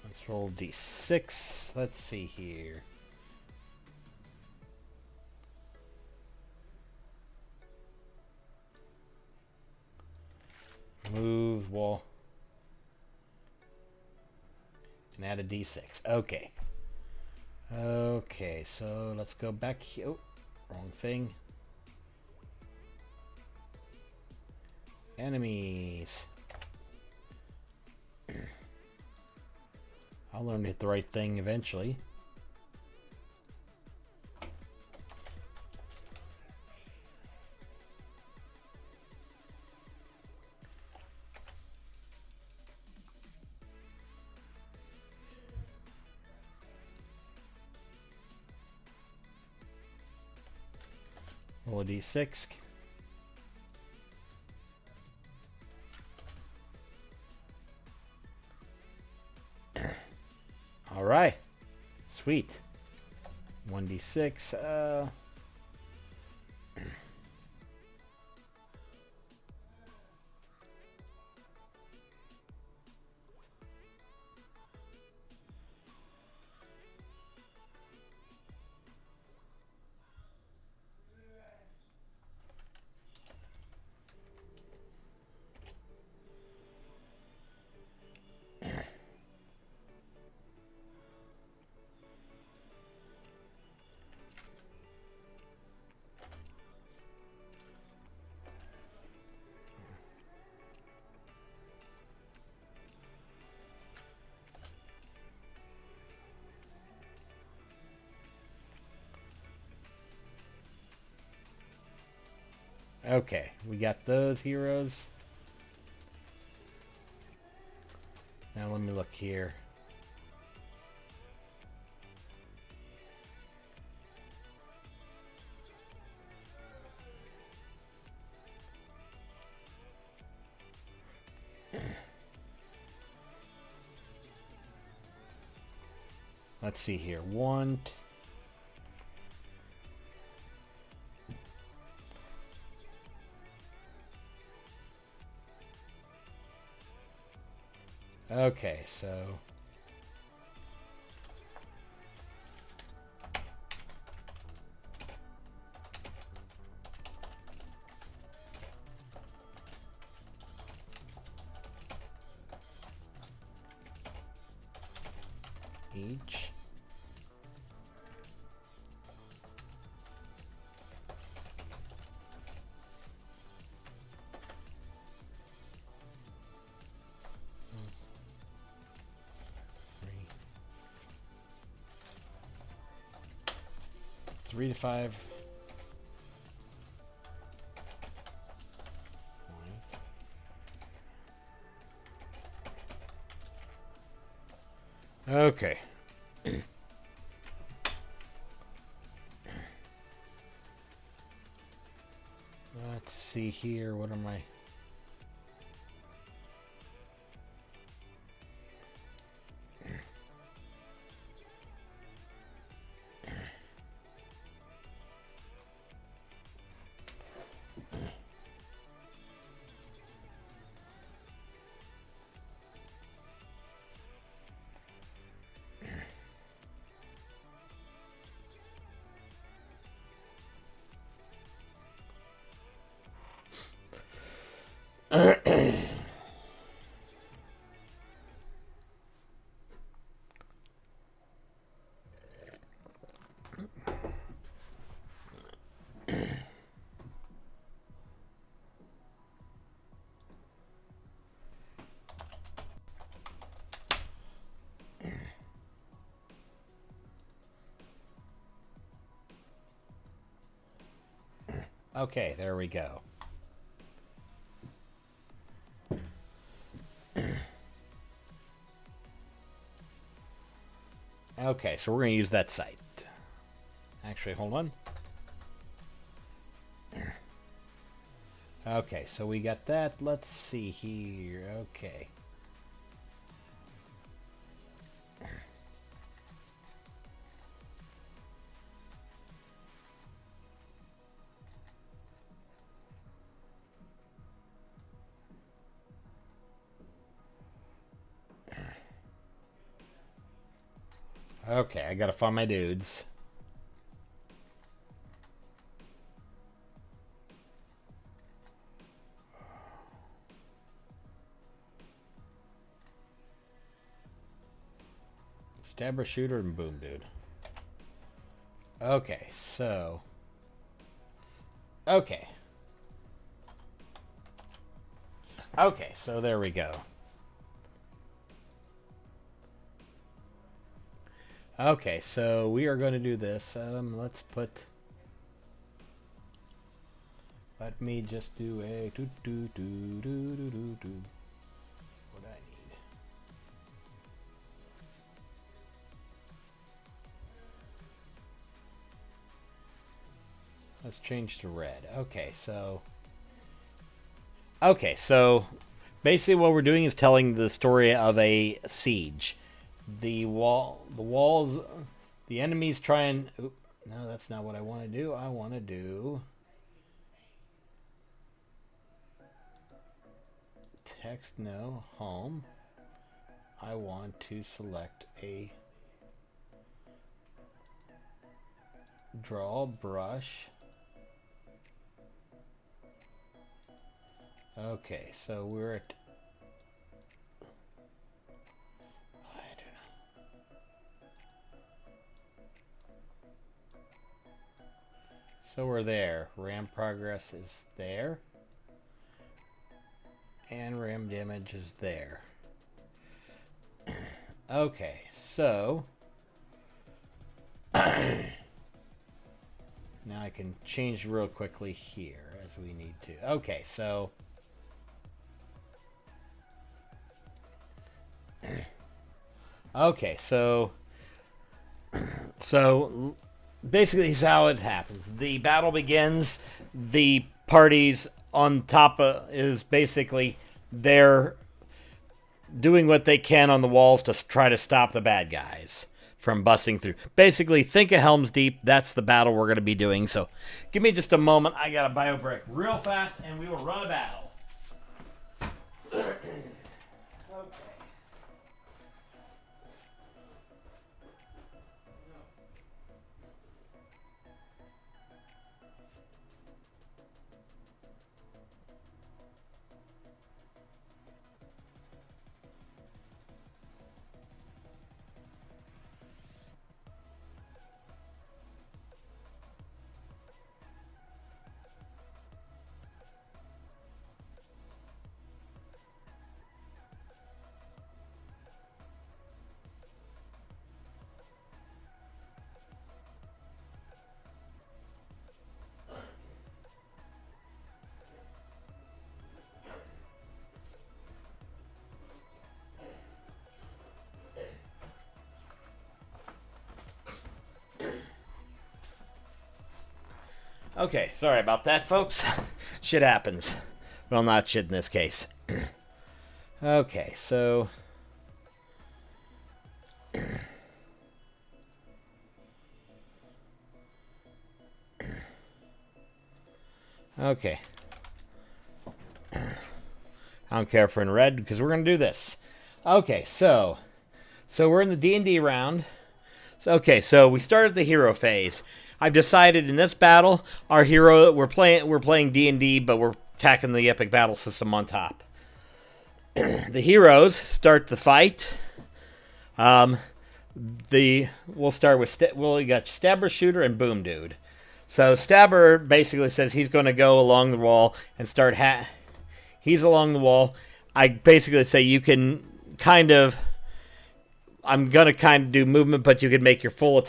Let's roll d6. Let's see here. Move wall. And add a d6. Okay. Okay, so let's go back here. Oh, wrong thing. Enemies. I'll learn to hit the right thing eventually. Roll a d6. All right, sweet. 1d6. Okay, we got those heroes. Now let me look here. Let's see here. One. Okay, so each. 3 to 5. Okay. Let's see here. What am I? Okay, there we go. Okay, so we're going to use that site. Actually, hold on. Okay, so we got that. Let's see here. Okay. Okay, I gotta find my dudes. Stabber, shooter, and boom dude. Okay, so... Okay. Okay, so there we go. Okay, so we are going to do this. Let's put... Let me just do a... What do I need? Let's change to red. Okay, so... Okay, so... Basically what we're doing is telling the story of a siege. The walls, the enemies try and... Oop, no, that's not what I want to do. I want to do... Text, no. Home. I want to select a... Draw brush. Okay, so we're at... So we're there. RAM progress is there. And RAM damage is there. Okay, so... now I can change real quickly here as we need to. Okay, so... okay, so... So... Basically, is how it happens. The battle begins. The parties on top is basically they're doing what they can on the walls to try to stop the bad guys from busting through. Basically, think of Helm's Deep. That's the battle we're going to be doing. So give me just a moment. I got to bio break real fast, and we will run a battle. Okay, sorry about that, folks. Shit happens. Well, not shit in this case. Okay, so... Okay. I don't care if we're in red, because we're going to do this. Okay, so we're in the D&D round. So we started the hero phase. I've decided in this battle, our hero, we're playing D&D, but we're tacking the epic battle system on top. The heroes start the fight. We'll start with we got Stabber, Shooter, and Boom Dude. So Stabber basically says he's going to go along the wall and start he's along the wall. I basically say you can kind of... I'm going to kind of do movement, but you can make your full...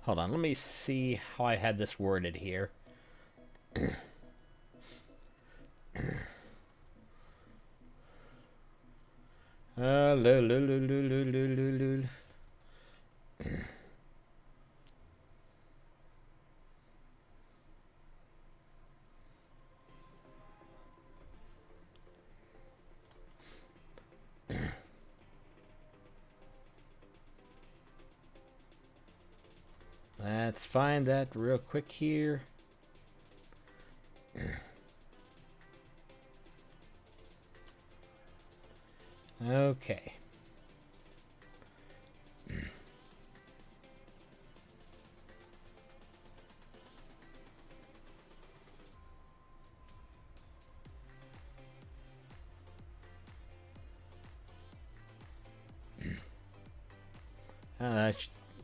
Hold on, let me see how I had this worded here. Let's find that real quick here. Okay.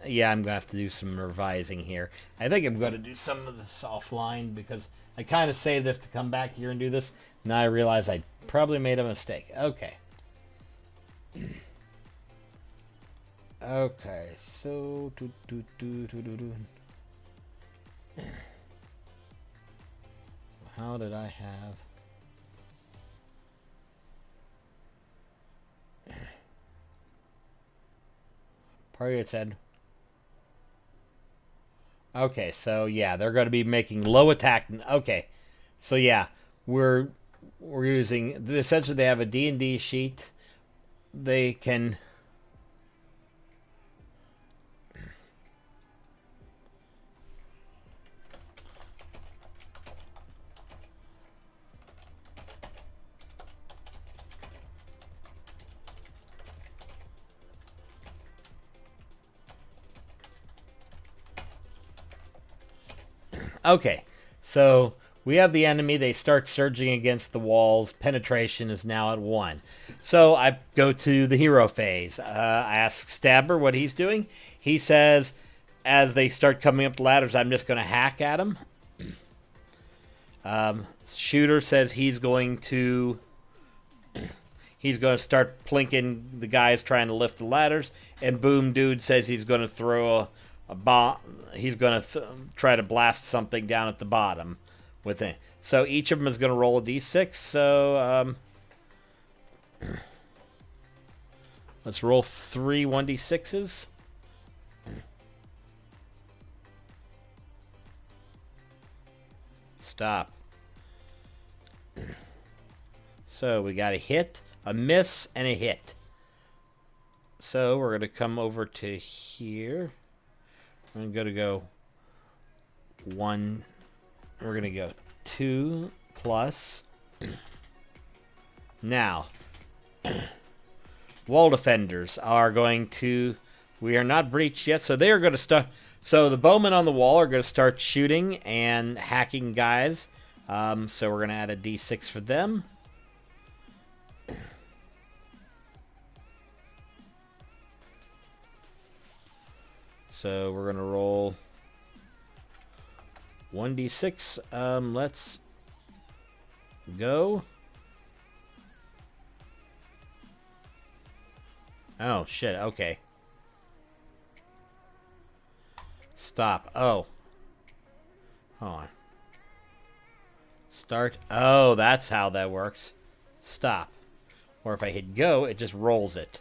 Yeah, I'm going to have to do some revising here. I think I'm going to do some of this offline because I kind of saved this to come back here and do this. Now I realize I probably made a mistake. Okay. Okay, so... How did I have... Party it said... Okay, so yeah, they're going to be making low attack. Okay, so yeah, we're using... Essentially, they have a D&D sheet. They can... Okay, so we have the enemy. They start surging against the walls. Penetration is now at 1. So I go to the hero phase. I ask Stabber what he's doing. He says, as they start coming up the ladders, I'm just going to hack at them. Shooter says he's going to start plinking the guys trying to lift the ladders. And Boom Dude says he's going to throw a bomb. He's going to try to blast something down at the bottom with it. So each of them is going to roll a d6. So let's roll 3 1d6s. Stop. So we got a hit, a miss, and a hit. So we're going to come over to here. I'm going to go 1. We're going to go 2 plus. Now, wall defenders are going to... We are not breached yet, so they are going to start... So the bowmen on the wall are going to start shooting and hacking guys. So we're going to add a d6 for them. So we're going to roll 1d6. Let's go. Oh, shit. Okay. Stop. Oh. Hold on. Start. Oh, that's how that works. Stop. Or if I hit go, it just rolls it.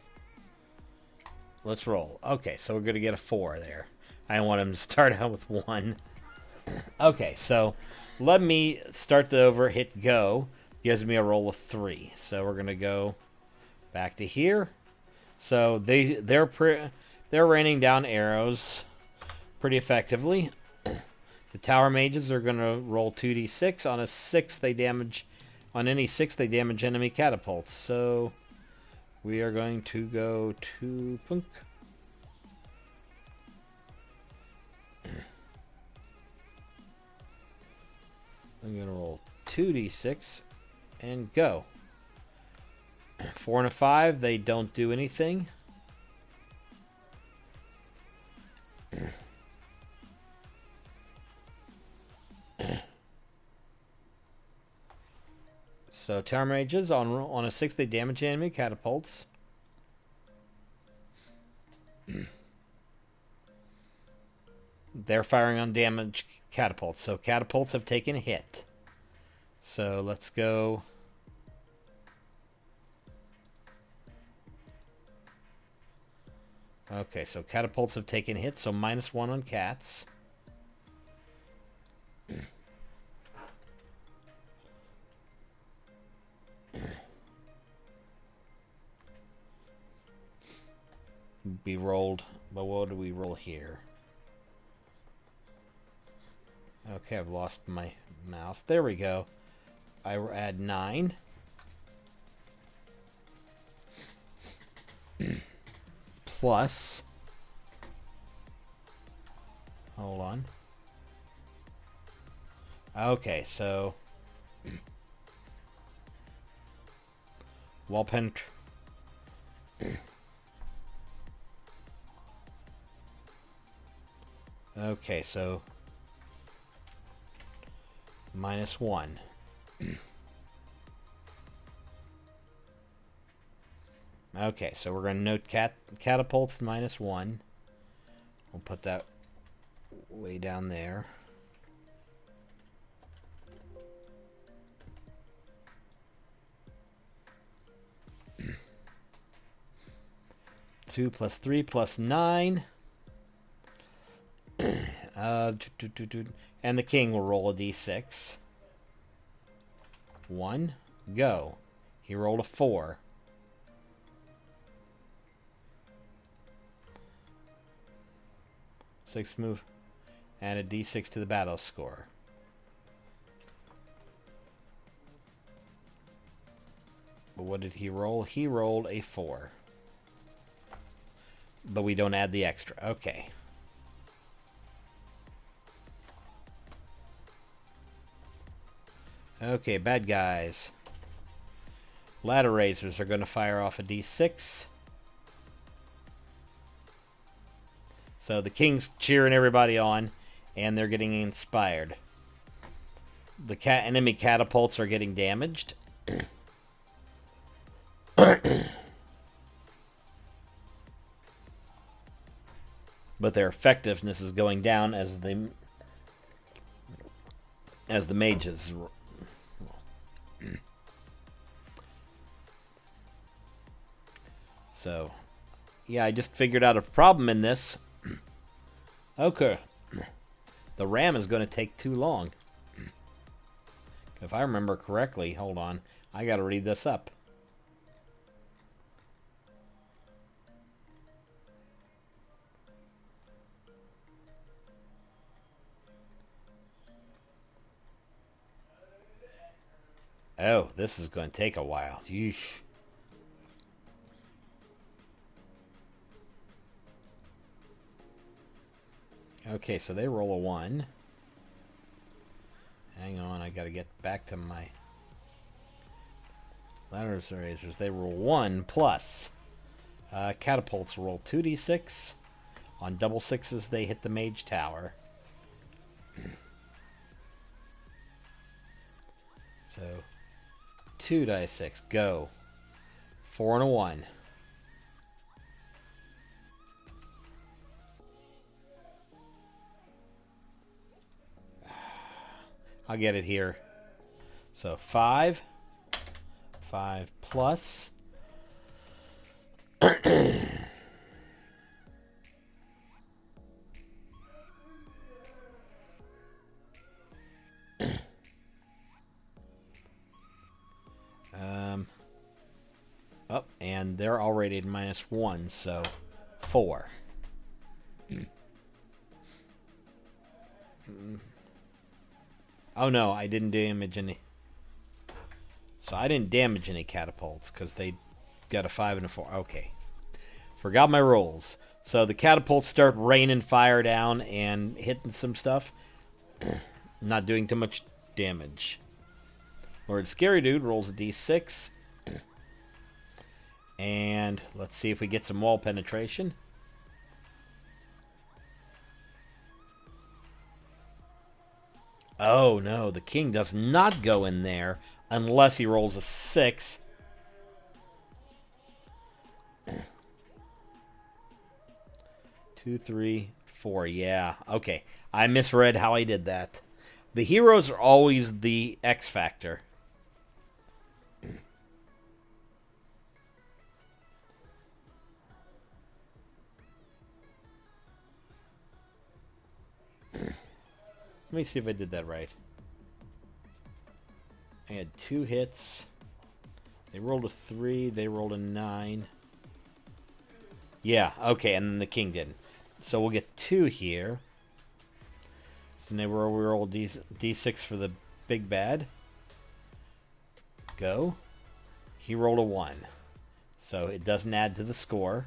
Let's roll. Okay, so we're going to get a 4 there. I want him to start out with 1. Okay, so let me start the over, hit go. Gives me a roll of 3. So we're going to go back to here. So they're raining down arrows pretty effectively. The tower mages are going to roll 2d6. On a 6, they damage... On any 6, they damage enemy catapults. So we are going to go to Punk. I'm going to roll 2d6 and go. 4 and a 5, they don't do anything. So tower mages on a 6, they damage enemy catapults. They're firing on damage catapults. So catapults have taken a hit. So let's go. Okay, so catapults have taken hits, so -1 on cats. We rolled, but what do we roll here? Okay, I've lost my mouse. There we go. I add 9. Plus. Hold on. Okay, so. Wall pen. Okay, so. -1. Okay, so we're going to note catapults -1. We'll put that way down there. Two plus 3 plus 9. And the king will roll a d6. 1. Go. He rolled a 4. Six move. Add a d6 to the battle score. But what did he roll? He rolled a 4. But we don't add the extra. Okay. Okay, bad guys. Ladder raisers are going to fire off a d6. So the king's cheering everybody on, and they're getting inspired. The enemy catapults are getting damaged. But their effectiveness is going down as the mages. So, yeah, I just figured out a problem in this. Okay. The ram is going to take too long. If I remember correctly, hold on. I got to read this up. Oh, this is going to take a while. Yeesh. Okay, so they roll a 1. Hang on, I gotta get back to my ladders raisers. They roll 1 plus. Catapults roll 2d6. On double 6s, they hit the mage tower. So, 2d6, go. 4 and a 1. I'll get it here. So 5. 5 plus. Oh, and they're all rated -1, so 4. Oh no, I didn't damage any. So I didn't damage any catapults because they got a 5 and a 4. Okay. Forgot my rolls. So the catapults start raining fire down and hitting some stuff. Not doing too much damage. Lord Scary Dude rolls a d6. And let's see if we get some wall penetration. Oh no, the king does not go in there unless he rolls a 6. 2, 3, 4. Yeah, okay. I misread how I did that. The heroes are always the X factor. Let me see if I did that right. I had 2 hits. They rolled a 3. They rolled a 9. Yeah, okay, and then the king didn't. So we'll get 2 here. So now we roll D6 for the big bad. Go. He rolled a 1. So it doesn't add to the score.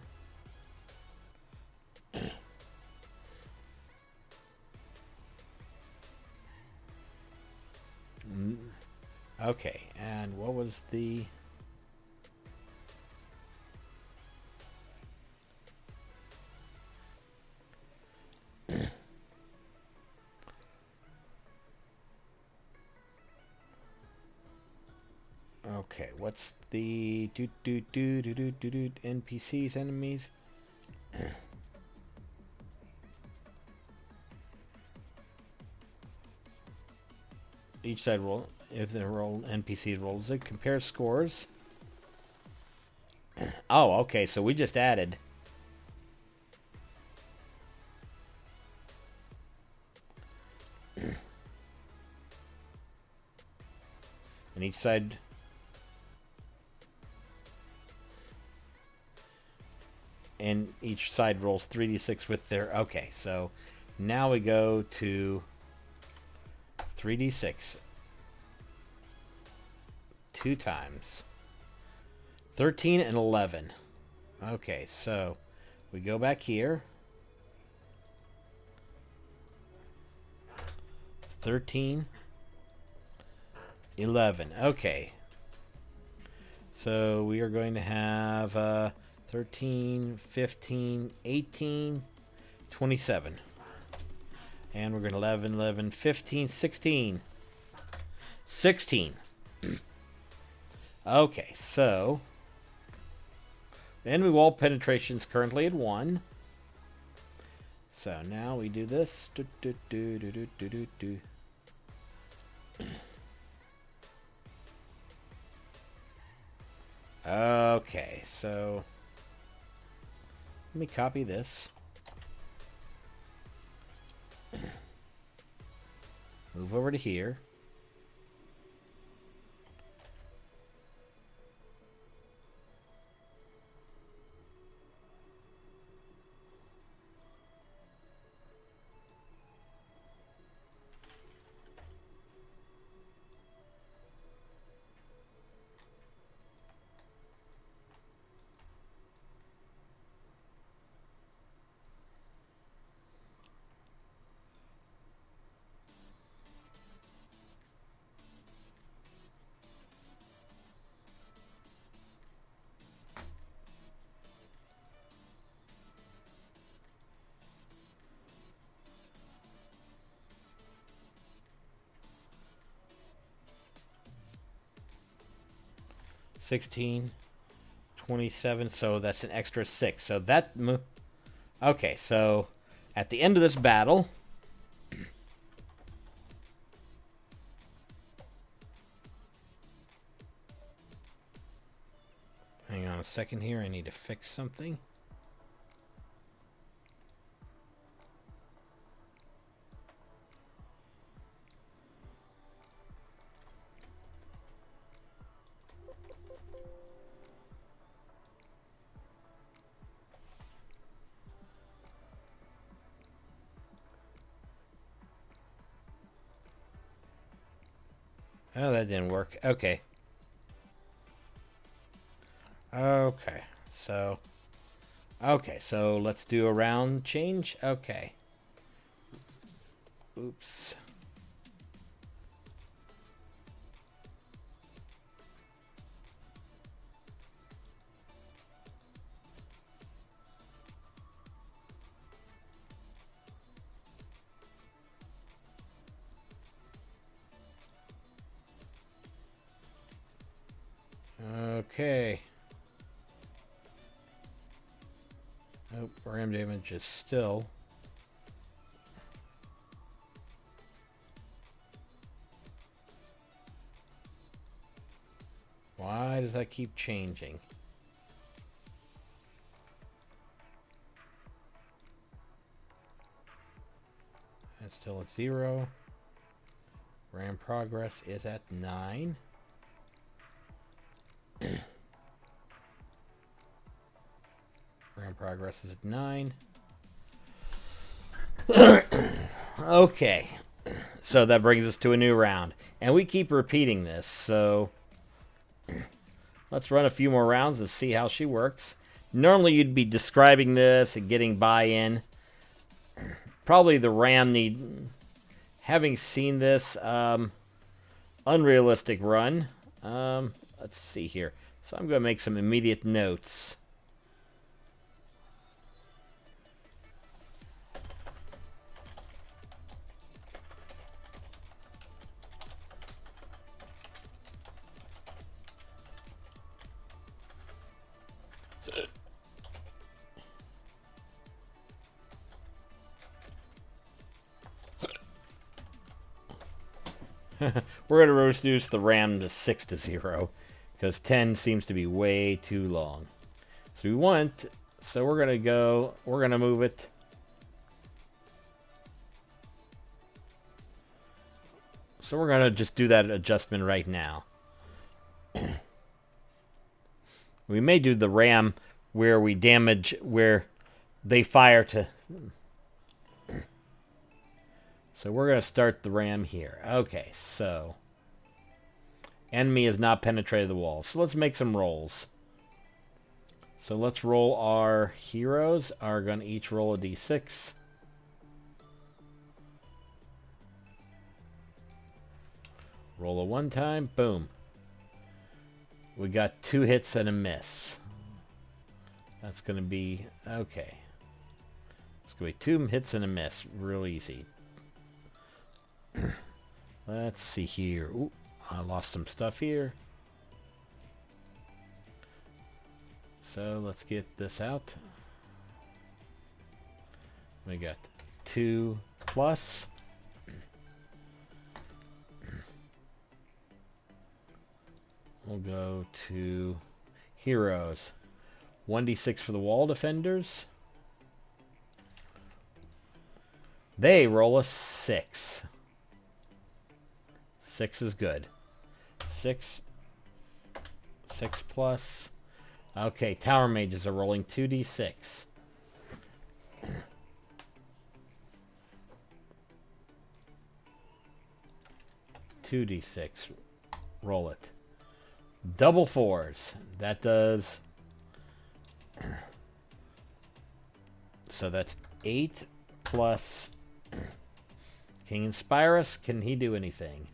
Okay, and what was the... Okay, what's the NPCs, enemies? Each side roll, if the roll NPC rolls it, compare scores. Oh, okay, so we just added. And each side... And each side rolls 3d6 with their... Okay, so now we go to 3d6. 2 times. 13 and 11. Okay, so we go back here. 13. 11. Okay. So we are going to have 13, 15, 18, 27. And we're going to 11, 11, 15, 16. 16. Okay, so enemy wall penetration is currently at 1. So now we do this. Okay, so let me copy this. Move over to here. $16, 27, so that's an extra 6. So that... Okay, so at the end of this battle... Hang on a second here, I need to fix something. Oh, that didn't work. Okay. Okay. So let's do a round change. Okay. Oops. Okay. Oh, ram damage is still. Why does that keep changing? It's still at 0. Ram progress is at 9. Ram progress is at 9. Okay. So that brings us to a new round. And we keep repeating this, so let's run a few more rounds and see how she works. Normally you'd be describing this and getting buy-in. Probably the Ram need... Having seen this unrealistic run, let's see here. So I'm going to make some immediate notes. We're going to reduce the RAM to 6-0 because 10 seems to be way too long. So we're going to move it. So we're going to just do that adjustment right now. We may do the RAM where we damage, where they fire to... So we're going to start the RAM here. Okay, so enemy has not penetrated the wall. So let's make some rolls. So let's roll our heroes. Are going to each roll a d6. Roll a 1 time. Boom. We got 2 hits and a miss. That's going to be... Okay. It's going to be 2 hits and a miss. Real easy. Let's see here. Ooh, I lost some stuff here. So let's get this out. We got 2 plus. We'll go to heroes. 1d6 for the wall defenders. They roll a 6. 6 is good. 6 plus. Okay, tower mages are rolling 2d6. Roll it. Double 4s. That does... So that's 8 plus... King Inspire Us. Can he do anything?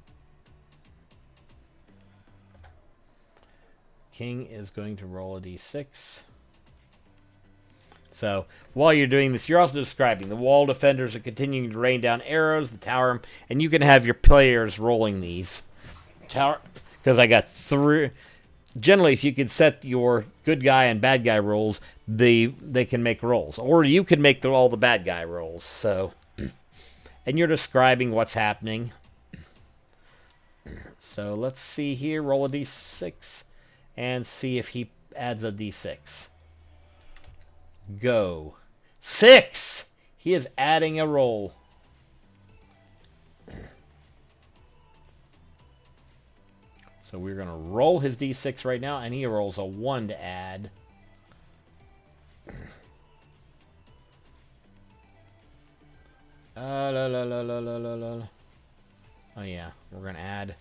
King is going to roll a d6. So, while you're doing this, you're also describing the wall defenders are continuing to rain down arrows, the tower, and you can have your players rolling these. Tower, because I got 3. Generally, if you can set your good guy and bad guy rolls, they can make rolls. Or you can make all the bad guy rolls. So, and you're describing what's happening. So, let's see here. Roll a d6. And see if he adds a d6. Go. 6! He is adding a roll. So we're going to roll his d6 right now, and he rolls a 1 to add. Oh yeah, we're going to add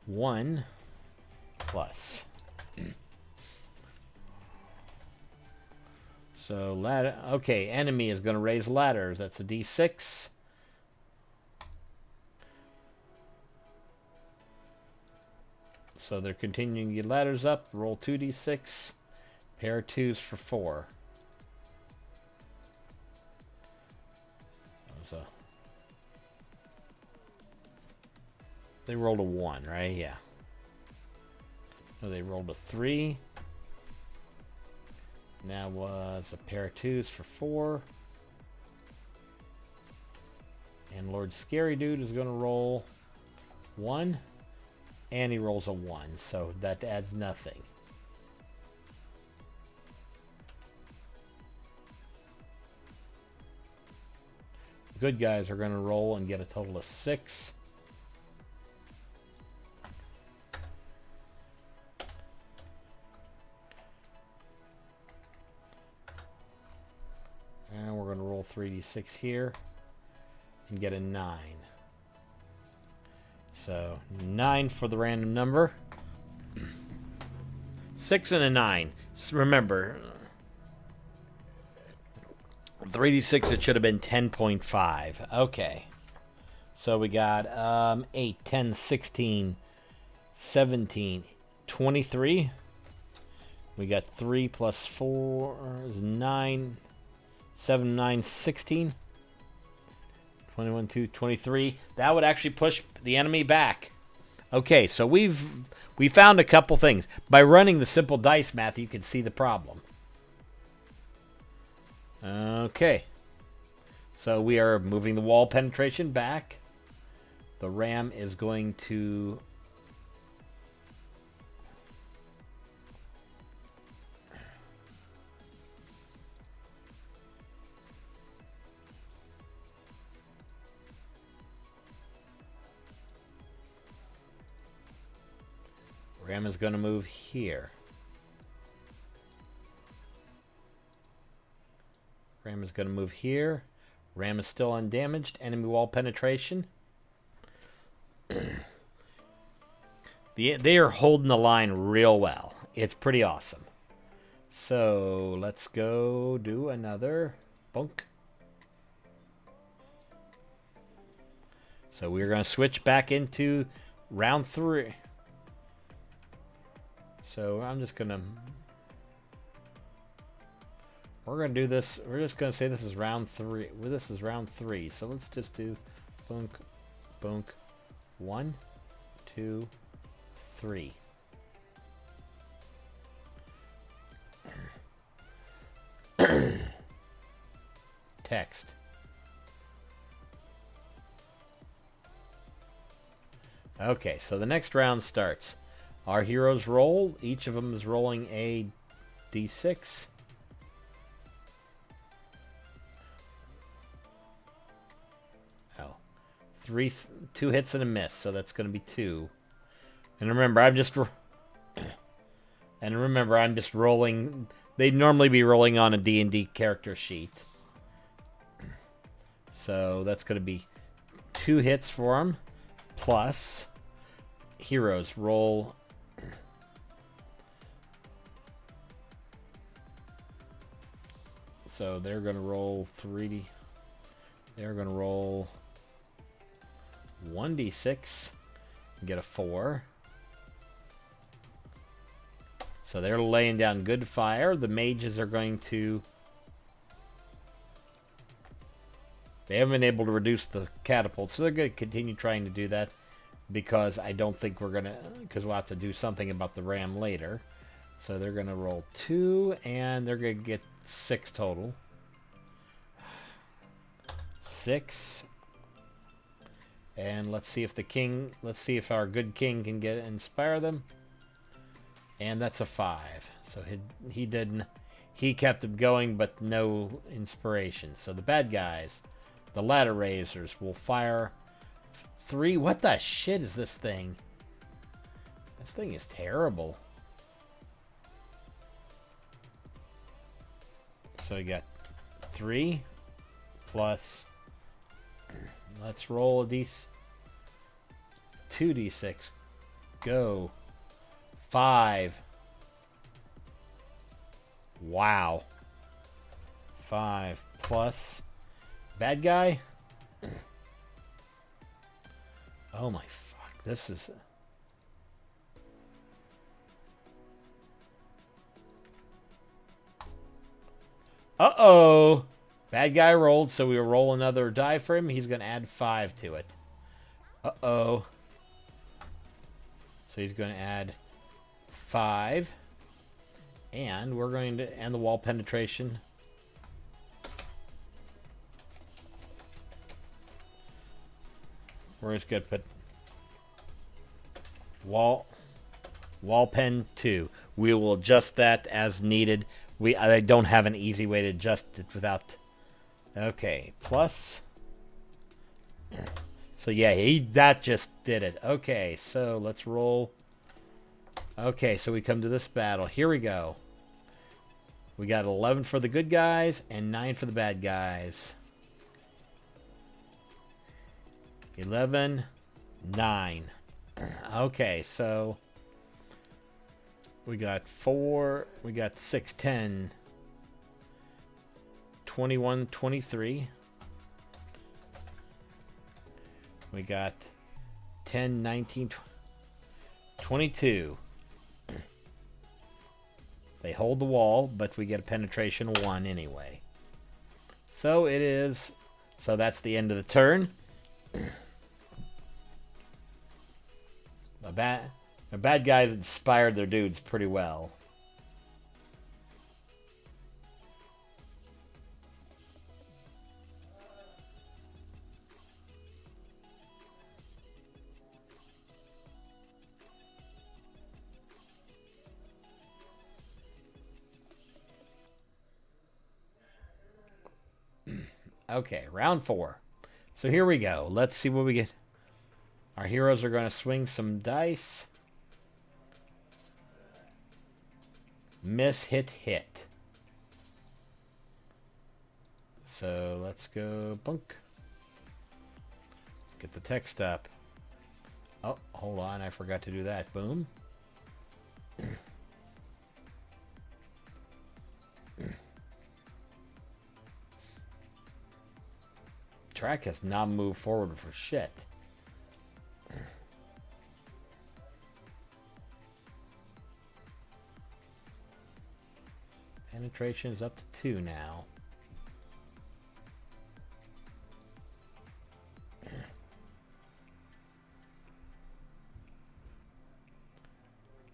1 plus. So ladder. Okay, enemy is going to raise ladders. That's a D6. So they're continuing to get ladders up. Roll 2d6. Pair of 2s for 4. So they rolled a 1, right? Yeah. So they rolled a 3. Now was a pair of 2s for 4. And Lord Scary Dude is going to roll 1. And he rolls a 1. So that adds nothing. Good guys are going to roll and get a total of 6. And we're going to roll 3d6 here and get a 9. So 9 for the random number. 6 and a 9. Remember, 3d6, it should have been 10.5. Okay. So we got 8, 10, 16, 17, 23. We got 3 plus 4 is 9. 7, 9, 16. 21, 2, 23. That would actually push the enemy back. Okay, so we found a couple things. By running the simple dice math, you can see the problem. Okay. So we are moving the wall penetration back. The ram is going to... Ram is going to move here. Ram is going to move here. Ram is still undamaged. Enemy wall penetration. They are holding the line real well. It's pretty awesome. So let's go do another bunk. So we're going to switch back into round 3. So I'm just going to... We're going to do this. We're just going to say this is round 3. Well, this is round 3. So let's just do bunk, bunk. 1, 2, 3. Text. Okay, so the next round starts. Our heroes roll. Each of them is rolling a d6. Oh. 2 hits and a miss, so that's going to be 2. And remember, I'm just rolling. They'd normally be rolling on a D&D character sheet. So that's going to be 2 hits for them. Plus, heroes roll... So they're going to roll 3D. They're going to roll 1d6 and get a 4. So they're laying down good fire. The mages are going to... They haven't been able to reduce the catapult, so they're going to continue trying to do that because I don't think we're going to... Because we'll have to do something about the ram later. So they're going to roll 2, and they're going to get 6 total. 6. And let's see if the king... Let's see if our good king can inspire them. And that's a 5. So he didn't... He kept it going, but no inspiration. So the bad guys, the ladder raisers, will fire 3. What the shit is this thing? This thing is terrible. So we got 3 plus... Let's roll a 2d6. go. 5. Wow. 5 plus. Bad guy? Oh my fuck. This is... Uh-oh. Bad guy rolled, so we'll roll another die for him. He's going to add 5 to it. Uh-oh. So he's going to add 5. And we're going to end the wall penetration. We're just going to put wall pen 2. We will adjust that as needed. I don't have an easy way to adjust it without... Okay, plus... So yeah, that just did it. Okay, so let's roll. Okay, so we come to this battle. Here we go. We got 11 for the good guys and 9 for the bad guys. 11, 9. Okay, so we got 4, we got 6, 10, 21, 23. We got 10, 19, 22. They hold the wall, but we get a penetration 1 anyway. So it is... So that's the end of the turn. The bad guys inspired their dudes pretty well. Okay, round 4. So here we go. Let's see what we get. Our heroes are going to swing some dice. Miss, hit, hit. So let's go bunk. Get the text up. Oh, hold on. I forgot to do that. Boom. Track has not moved forward for shit. Penetration is up to 2 now.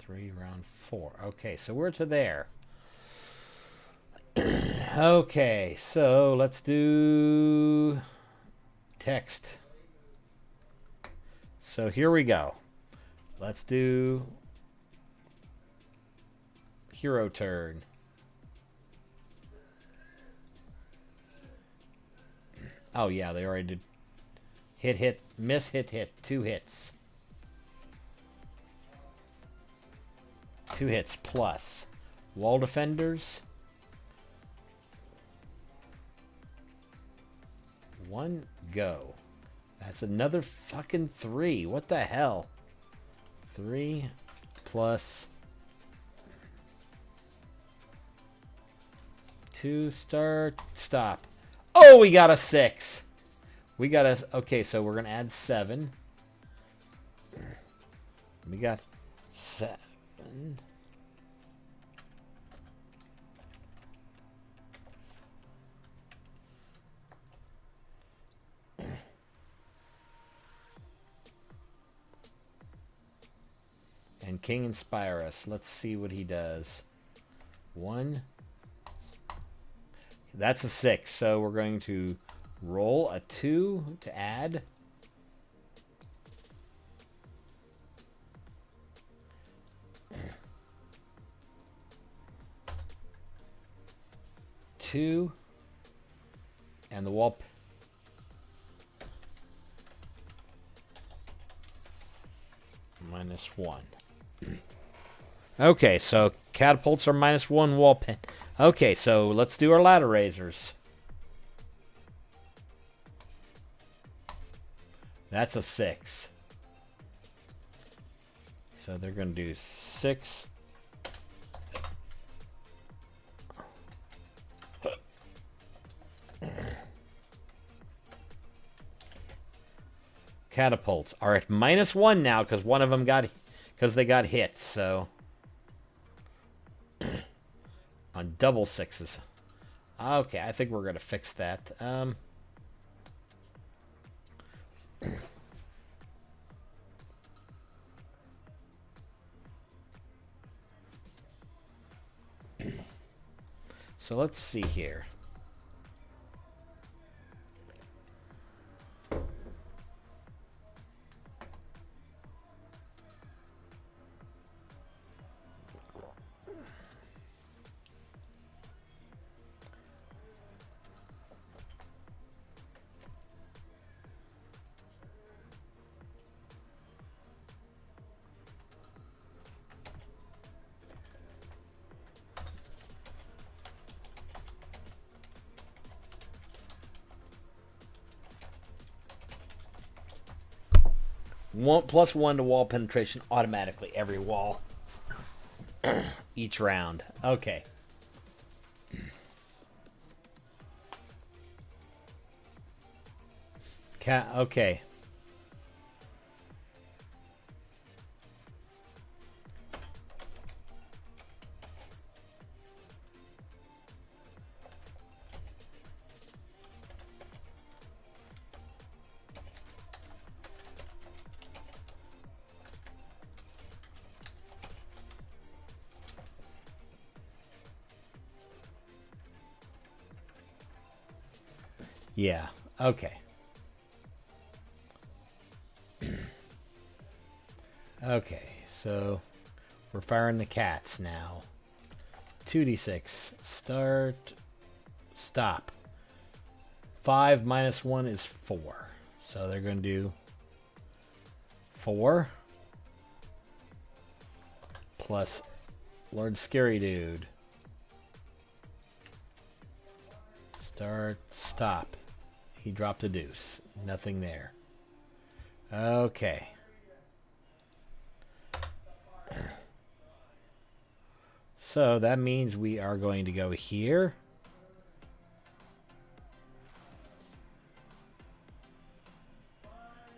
Round 4. Okay, so we're to there. Okay, so let's do text. So here we go. Let's do hero turn. Oh yeah, they already did. Hit, hit, miss, hit, hit. 2 hits. 2 hits plus. Wall defenders. 1 go. That's another fucking 3. What the hell? 3 plus 2 start. Stop. Oh, we got a 6. We got a... Okay, so we're going to add 7. We got 7. And King inspire us. Let's see what he does. 1. That's a 6. So we're going to roll a 2 to add. Two. And the wall. -1. Okay, so catapults are -1 wall pen. Okay, so let's do our ladder raisers. That's a 6. so they're going to do 6. Catapults are at -1 now because one of them they got hit. So on double 6s. Okay, I think we're gonna fix that. So let's see here. +1 to wall penetration automatically every wall each round. Okay. Okay. Yeah. Okay. Okay, so we're firing the cats now. 2d6. Start. Stop. 5 - 1 is 4. So they're going to do 4 plus Lord Scary Dude. Start. Stop. He dropped a deuce. Nothing there. Okay. So that means we are going to go here.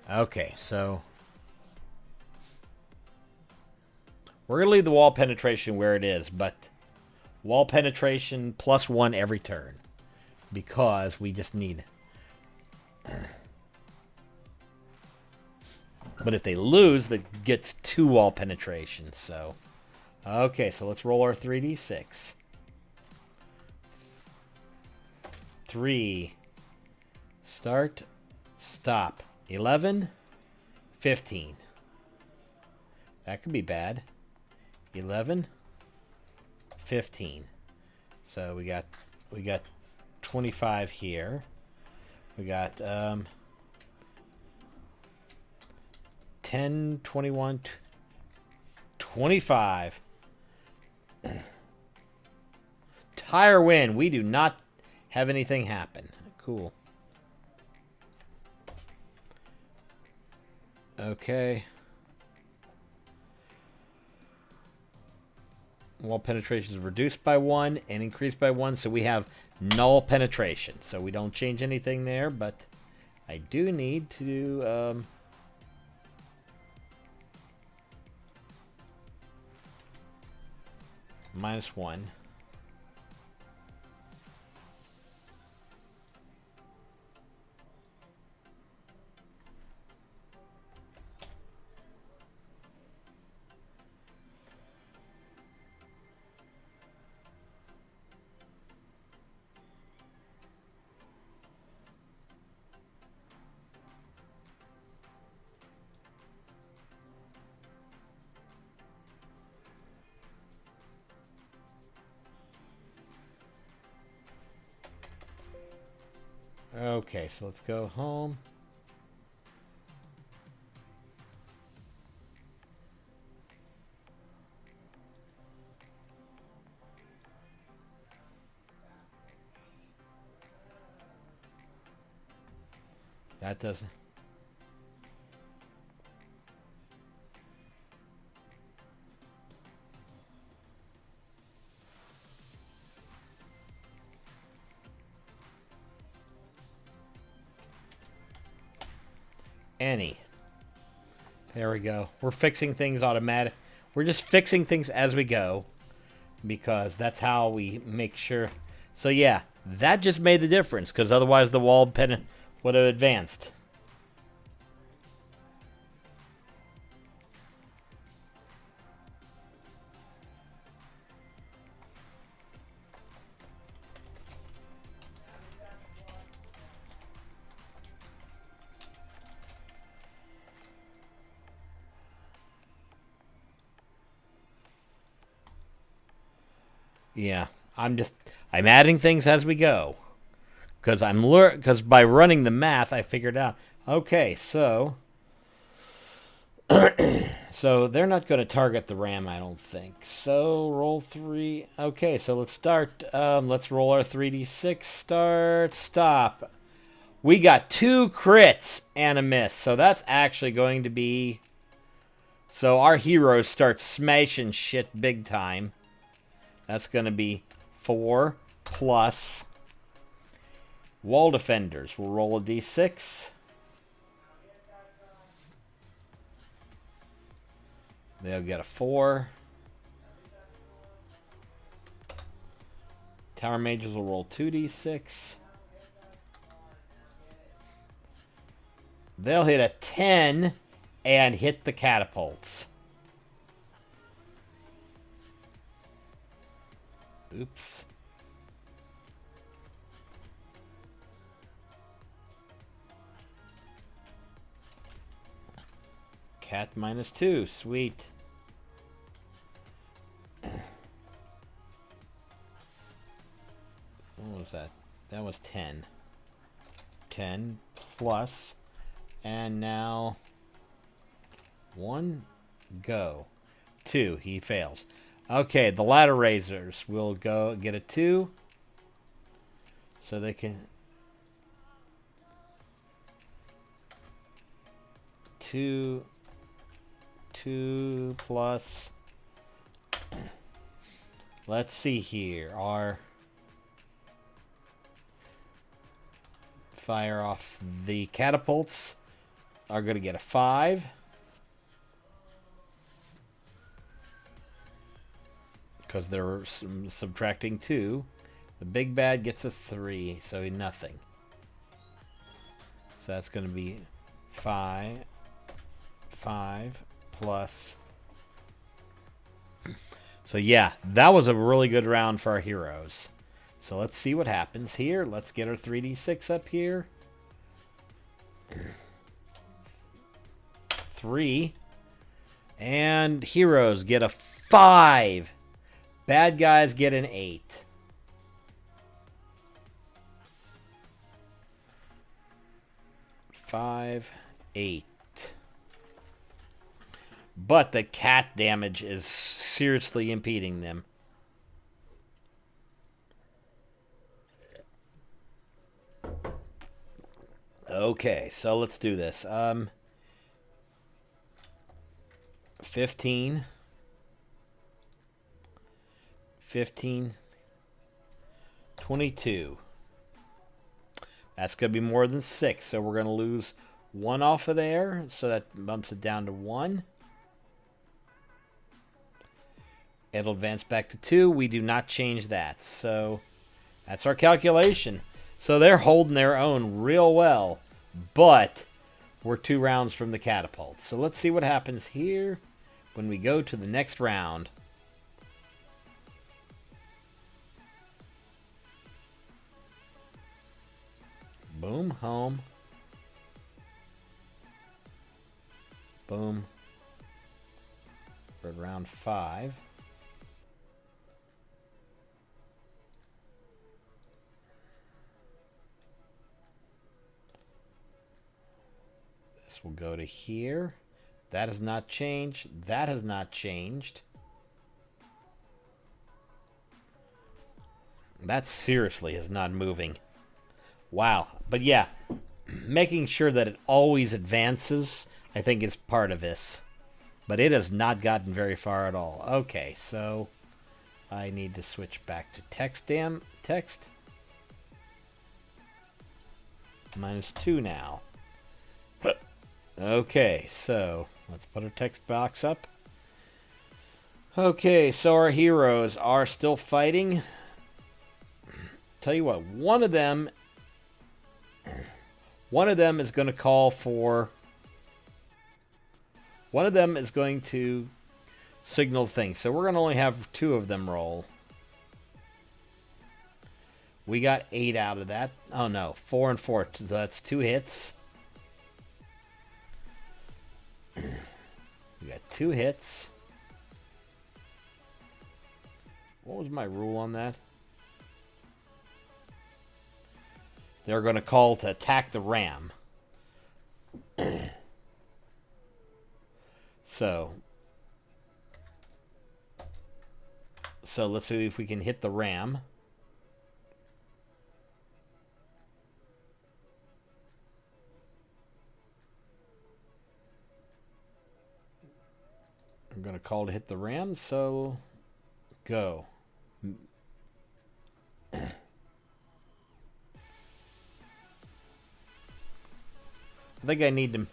Okay, so we're going to leave the wall penetration where it is, but wall penetration +1 every turn because we just need it. But if they lose, that gets 2 wall penetration, so... Okay, so let's roll our 3d6. 3. Start. Stop. 11. 15. That could be bad. 11. 15. So we got 25 here. We got 10, 21, 25. Tire win. We do not have anything happen. Cool. Okay. Wall penetration is reduced by 1 and increased by 1, so we have null penetration. So we don't change anything there, but I do need to... -1. Okay, so let's go home. That doesn't... any. There we go. We're fixing things automatic. We're just fixing things as we go, because that's how we make sure. So yeah, that just made the difference, because otherwise the wall pen would have advanced. Yeah, I'm adding things as we go, because by running the math, I figured out. Okay, so so they're not going to target the ram, I don't think. So roll 3. Okay, so let's start. Let's roll our 3d6. Start. Stop. We got 2 crits and a miss, so that's actually going to be. So our heroes start smashing shit big time. That's going to be 4 plus wall defenders. We'll roll a d6. They'll get a 4. Tower mages will roll 2d6. They'll hit a 10 and hit the catapults. Oops. Cat -2. Sweet. What was that? That was 10. 10 plus. And now 1 go. 2. He fails. Okay, the ladder raisers will go get a 2. So they can 2 plus. Let's see here. Our fire off the catapults are going to get a 5. Because they're subtracting 2. The big bad gets a 3, so nothing. So that's going to be 5 plus. So yeah, that was a really good round for our heroes. So let's see what happens here. Let's get our 3d6 up here. 3. And heroes get a 5. Bad guys get an 8. Five, 8. But the cat damage is seriously impeding them. Okay, so let's do this. 15. 22. That's going to be more than 6, so we're going to lose 1 off of there, so that bumps it down to 1. It'll advance back to 2. We do not change that, so that's our calculation. So they're holding their own real well, but we're 2 rounds from the catapult. So let's see what happens here when we go to the next round. Boom, home. Boom. For round 5. This will go to here. That has not changed. That has not changed. That seriously is not moving. Wow. But yeah, making sure that it always advances, I think, is part of this. But it has not gotten very far at all. Okay, so I need to switch back to text. -2 now. Okay, so let's put our text box up. Okay, so our heroes are still fighting. Tell you what, one of them is going to call for. One of them is going to signal things. So we're going to only have 2 of them roll. We got 8 out of that. Oh no, 4 and 4. So that's 2 hits. We got 2 hits. What was my rule on that? They're going to call to attack the ram. So let's see if we can hit the ram. I'm going to call to hit the ram, so go. I think I need to.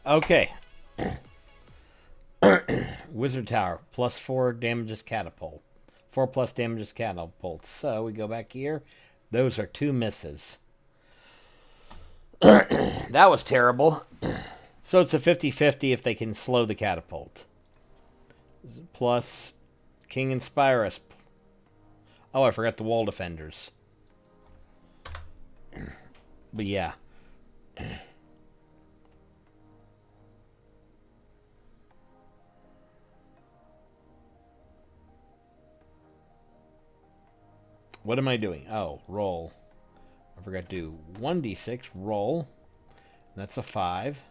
Okay. Wizard Tower, +4 damages catapult. 4+ damages catapult. So we go back here. Those are 2 misses. That was terrible. So it's a 50-50 if they can slow the catapult. Plus King Inspirus. Oh, I forgot the wall defenders. But yeah. What am I doing? Oh, roll. I forgot to do 1d6, roll. That's a 5.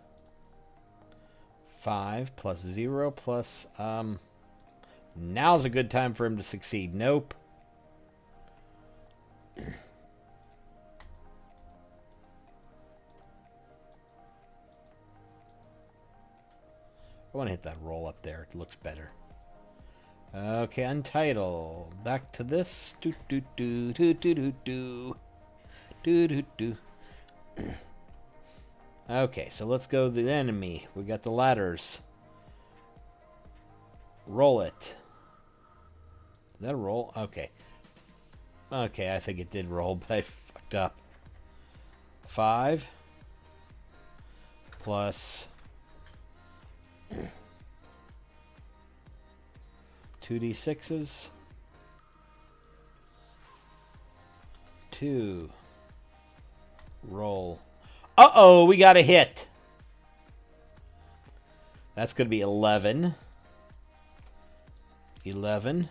5 plus 0 plus... Now's a good time for him to succeed. Nope. I want to hit that roll up there. It looks better. Okay, Untitled. Back to this. Do do do do do do do do do do. Okay, so let's go to the enemy. We got the ladders. Roll it. Did that roll? Okay. Okay, I think it did roll, but I fucked up. 5 plus 2d6s. 2. Roll. Uh-oh, we got a hit. That's going to be 11. 11.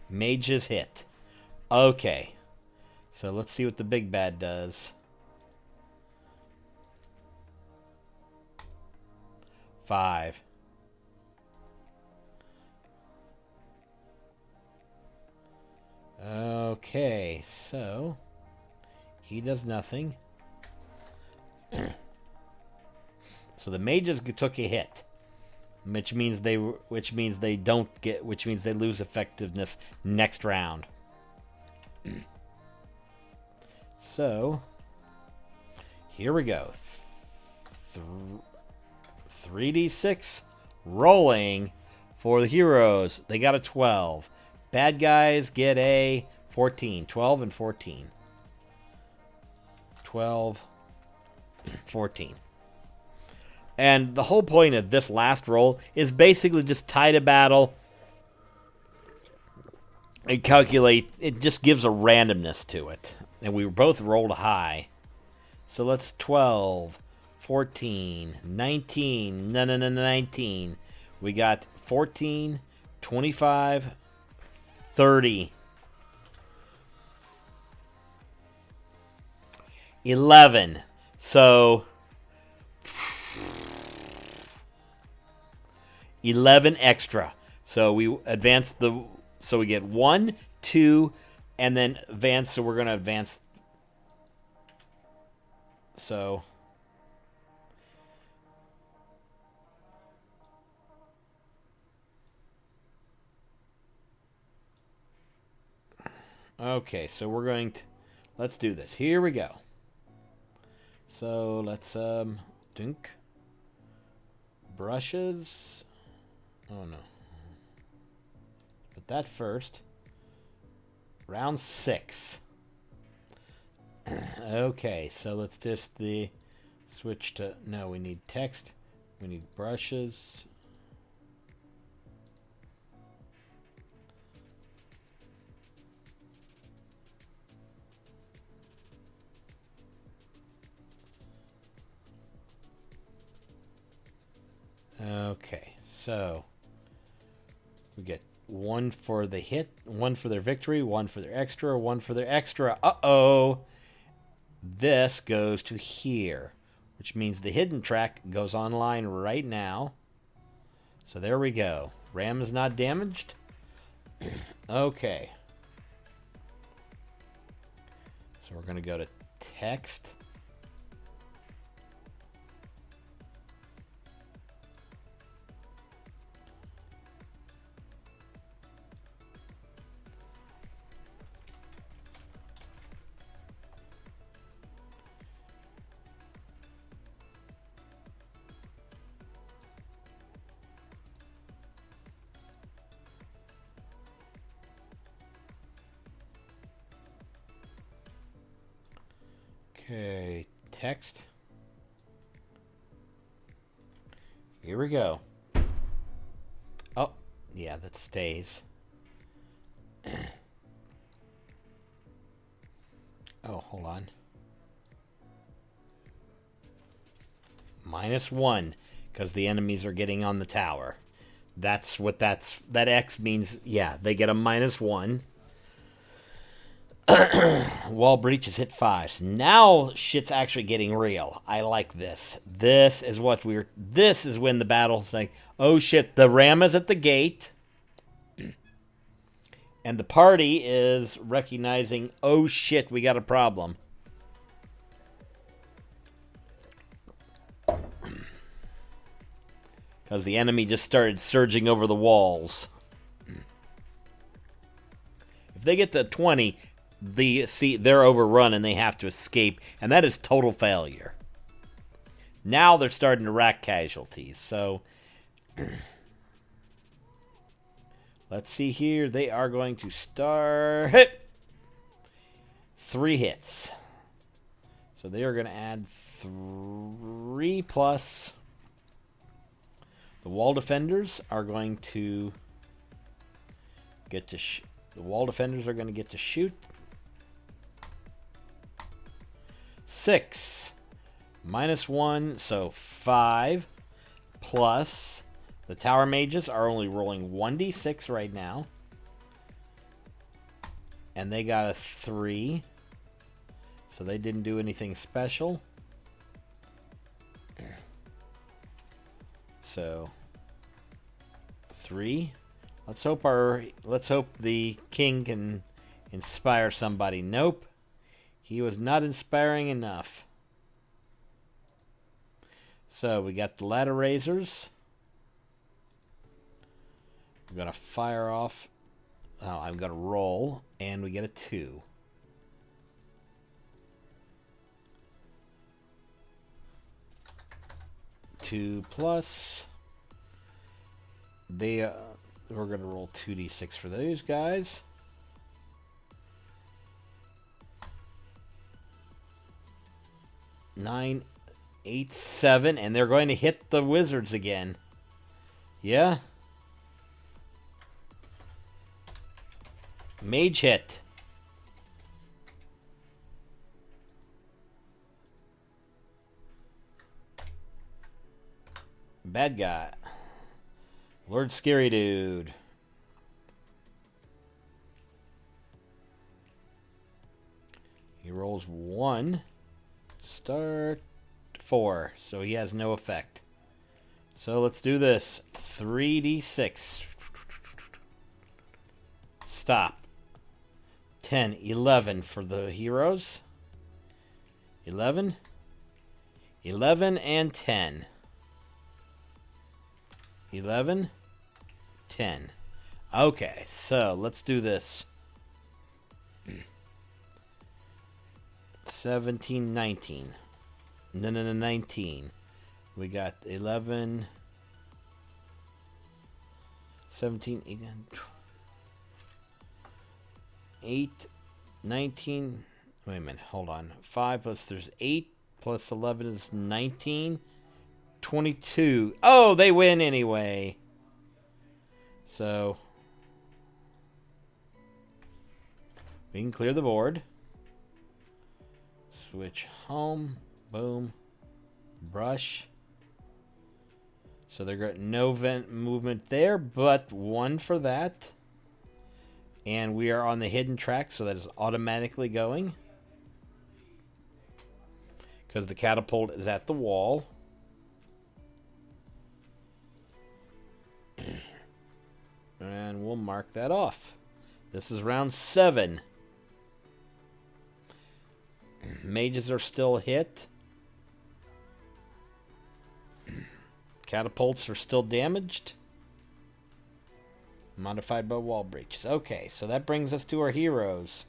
Mage's hit. Okay. So let's see what the big bad does. 5. Okay, so he does nothing. So the mages took a hit, which means they lose effectiveness next round. So here we go. 3d6 rolling for the heroes. They got a 12. Bad guys get a 14. 12 and 14. 12, 14. And the whole point of this last roll is basically just tie to battle and calculate. It just gives a randomness to it. And we both rolled high. So let's 12, 14, 19, 19. We got 14, 25, 30. 11. So 11 extra. So we advance the. So we get 1, 2, and then advance. So we're going to advance. So. Okay, so we're going to. Let's do this. Here we go. So let's dunk. Brushes. Oh no. Put that first. Round 6. Okay, so let's just switch to. No, we need text. We need brushes. Okay, so we get 1 for the hit, 1 for their victory, 1 for their extra, 1 for their extra. Uh-oh! This goes to here, which means the hidden track goes online right now. So there we go. RAM is not damaged. Okay. So we're going to go to text. Okay, text. Here we go. Oh, yeah, that stays. Oh, hold on. -1, because the enemies are getting on the tower. That's what that X means. Yeah, they get a -1. Wall breach is hit 5. So now shit's actually getting real. I like this. This is when the battle's like, oh shit, the ram is at the gate. And the party is recognizing, oh shit, we got a problem. Because the enemy just started surging over the walls. If they get to 20, they're overrun and they have to escape, and that is total failure. Now they're starting to rack casualties. So let's see here. They are going to start 3 hits. So they are going to add 3 plus. The wall defenders are going to get to the wall defenders are going to get to shoot. 6 -1, so 5 plus. The tower mages are only rolling 1d6 right now, and they got a 3, so they didn't do anything special. So 3. Let's hope the king can inspire somebody. Nope. He was not inspiring enough. So we got the ladder raisers. I'm going to fire off. Oh, I'm going to roll, and we get a 2. Two plus. We're going to roll 2d6 for those guys. Nine, 8, 7, and they're going to hit the wizards again. Yeah. Mage hit. Bad guy. Lord Scary Dude. He rolls 1. Start 4. So he has no effect. So let's do this. 3d6. Stop. 10, 11 for the heroes. 11. 11 and 10. 11, 10. Okay, so let's do this. 17, 19. No, 19. We got 11, 17, 18, 8, 19. Wait a minute, hold on. 5 plus there's 8 plus 11 is 19. 22. Oh, they win anyway. So we can clear the board. Switch home. Boom. Brush. So they're got no vent movement there, but 1 for that. And we are on the hidden track, so that is automatically going. Because the catapult is at the wall. And we'll mark that off. This is round 7. Mages are still hit. Catapults are still damaged. Modified by wall breaches. Okay, so that brings us to our heroes,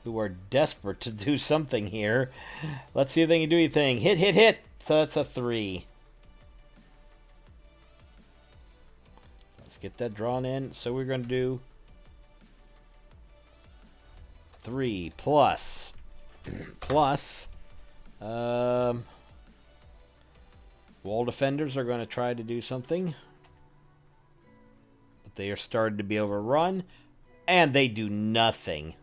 who are desperate to do something here. Let's see if they can do anything. Hit, hit, hit! So that's a 3. Let's get that drawn in. So we're going to do 3 plus. Wall defenders are going to try to do something. But they are starting to be overrun. And they do nothing.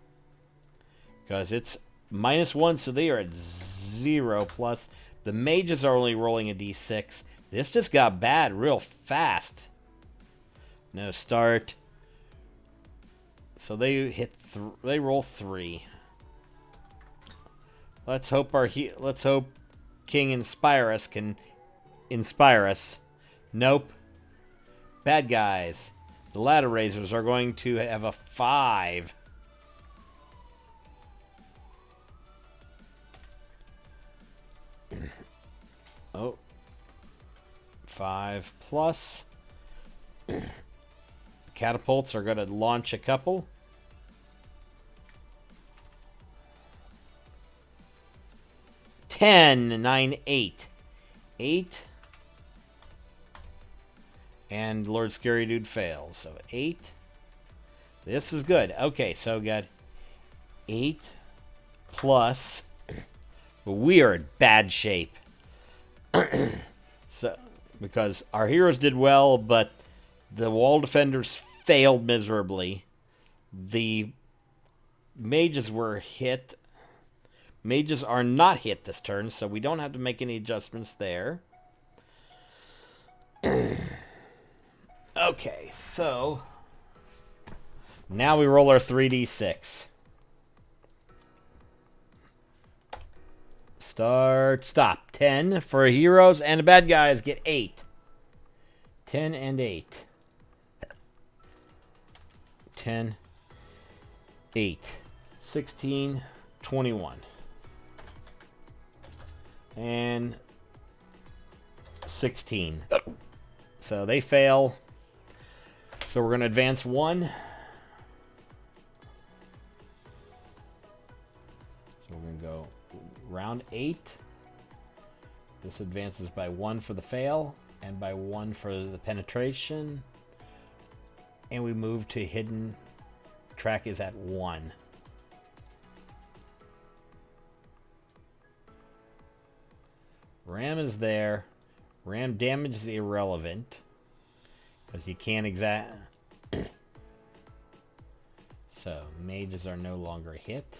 Because it's -1, so they are at 0 plus. The mages are only rolling a d6. This just got bad real fast. No start. So they hit. They roll 3. Let's hope King Inspire Us can inspire us. Nope. Bad guys. The ladder raisers are going to have a 5. Oh. 5 plus. Catapults are going to launch a couple. 10, 9, 8. 8. And Lord Scary Dude fails. So 8. This is good. Okay, so we got 8 plus. We are in bad shape. So, because our heroes did well, but the wall defenders failed miserably. The mages were hit. Mages are not hit this turn, so we don't have to make any adjustments there. Okay, so now we roll our 3d6. Stop. 10 for heroes, and the bad guys get 8. 10 and 8. 10, 8, 16, 21. And 16. So they fail. So we're going to advance 1. So we're going to go round 8. This advances by 1 for the fail and by 1 for the penetration. And we move to hidden. Track is at 1. Ram is there. Ram damage is irrelevant, because you can't exact. So mages are no longer hit.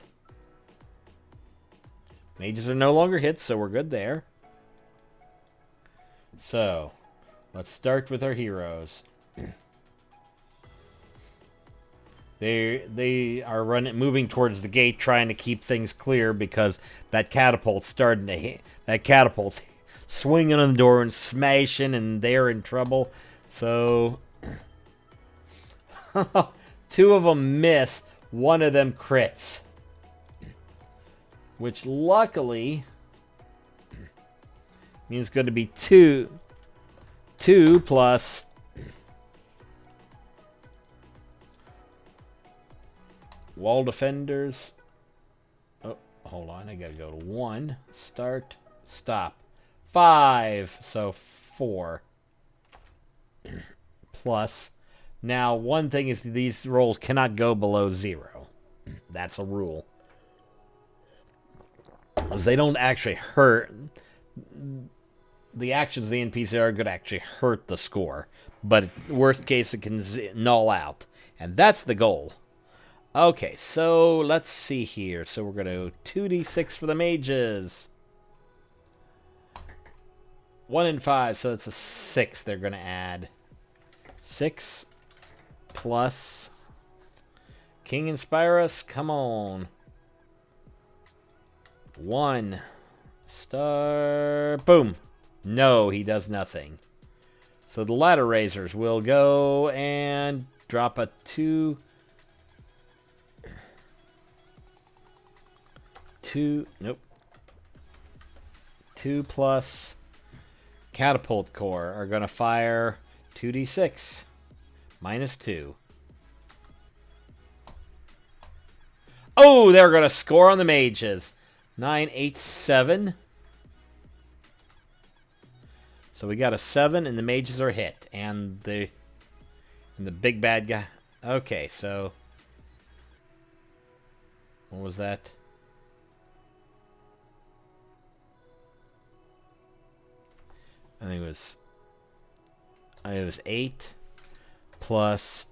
Mages are no longer hit, so we're good there. So let's start with our heroes. They are moving towards the gate, trying to keep things clear, because that catapult's starting to hit. That catapult's swinging on the door and smashing, and they're in trouble. So, 2 of them miss, 1 of them crits. Which luckily means it's going to be 2 plus wall defenders. Oh, hold on. I got to go to 1. Start. Stop. 5. So 4. Plus. Now, one thing is these rolls cannot go below 0. That's a rule. Because they don't actually hurt. The actions of the NPC are going to actually hurt the score. But worst case, it can null out. And that's the goal. Okay, so let's see here. So we're going to 2d6 for the mages. 1 and 5, so it's a 6 they're going to add. 6 plus King Inspire Us. Come on. 1. Star. Boom. No, he does nothing. So the ladder raisers will go and drop a 2. 2. Nope. 2 plus Catapult Core are going to fire 2d6 minus 2. Oh, they're going to score on the mages. 9, 8, 7. So we got a 7, and the mages are hit. And the big bad guy. Okay, so what was that? I think it was 8 plus,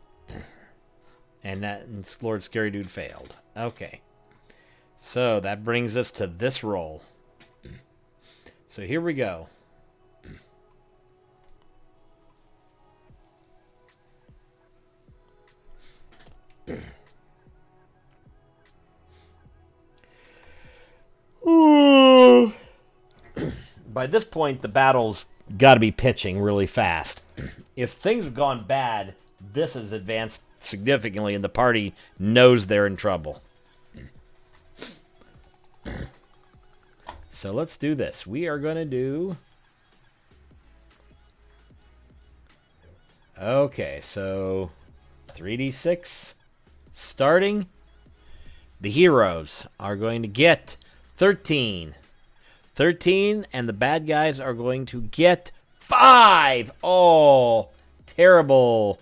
and Lord Scary Dude failed. Okay. So that brings us to this roll. So here we go. Ooh. By this point, the battle's got to be pitching really fast. If things have gone bad, this has advanced significantly, and the party knows they're in trouble. So let's do this. We are going to do... Okay, so 3d6 starting. The heroes are going to get 13. 13, and the bad guys are going to get 5. Oh, terrible.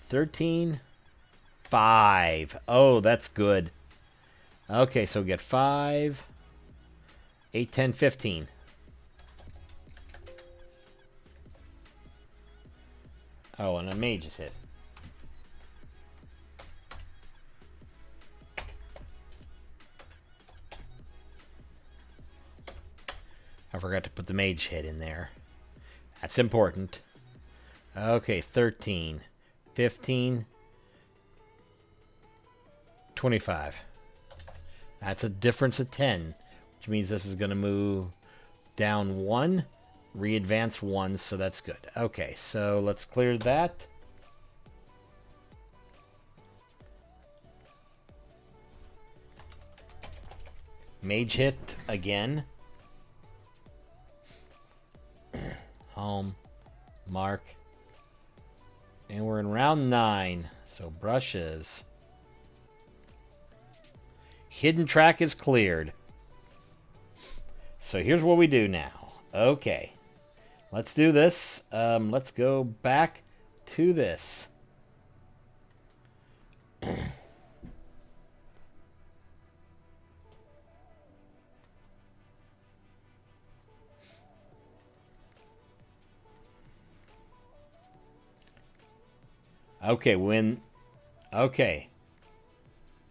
13, 5. Oh, that's good. Okay, so get 5, 8, 10, 15. Oh, and a mage is hit. I forgot to put the mage hit in there. That's important. Okay, 13, 15, 25. That's a difference of 10, which means this is going to move down 1, re-advance 1, so that's good. Okay, so let's clear that. Mage hit again. Home, mark, and we're in round 9, so brushes. Hidden track is cleared. So here's what we do now. Okay, let's do this. Let's go back to this. Okay, with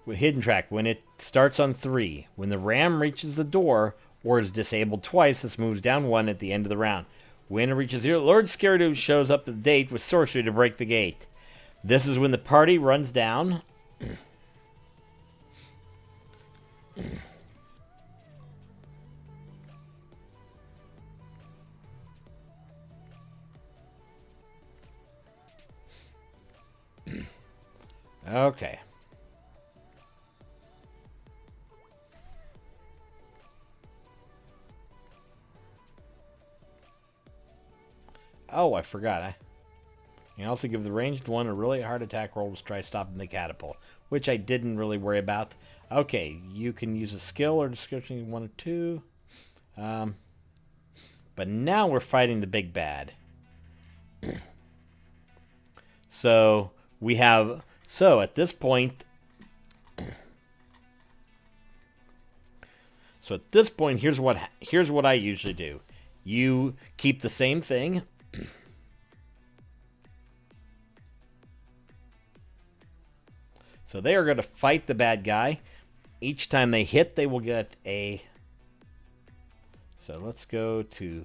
hidden track, when it starts on 3, when the ram reaches the door or is disabled twice, this moves down 1 at the end of the round. When it reaches 0, Lord Scaredo shows up to the gate with sorcery to break the gate. This is when the party runs down. Okay. Oh, I forgot. I can also give the ranged one a really hard attack roll to try stopping the catapult, which I didn't really worry about. Okay, you can use a skill or description 1 or 2. But now we're fighting the big bad. So we have. So at this point. So at this point, here's what I usually do. You keep the same thing. So they are going to fight the bad guy. Each time they hit, they will get a... So let's go to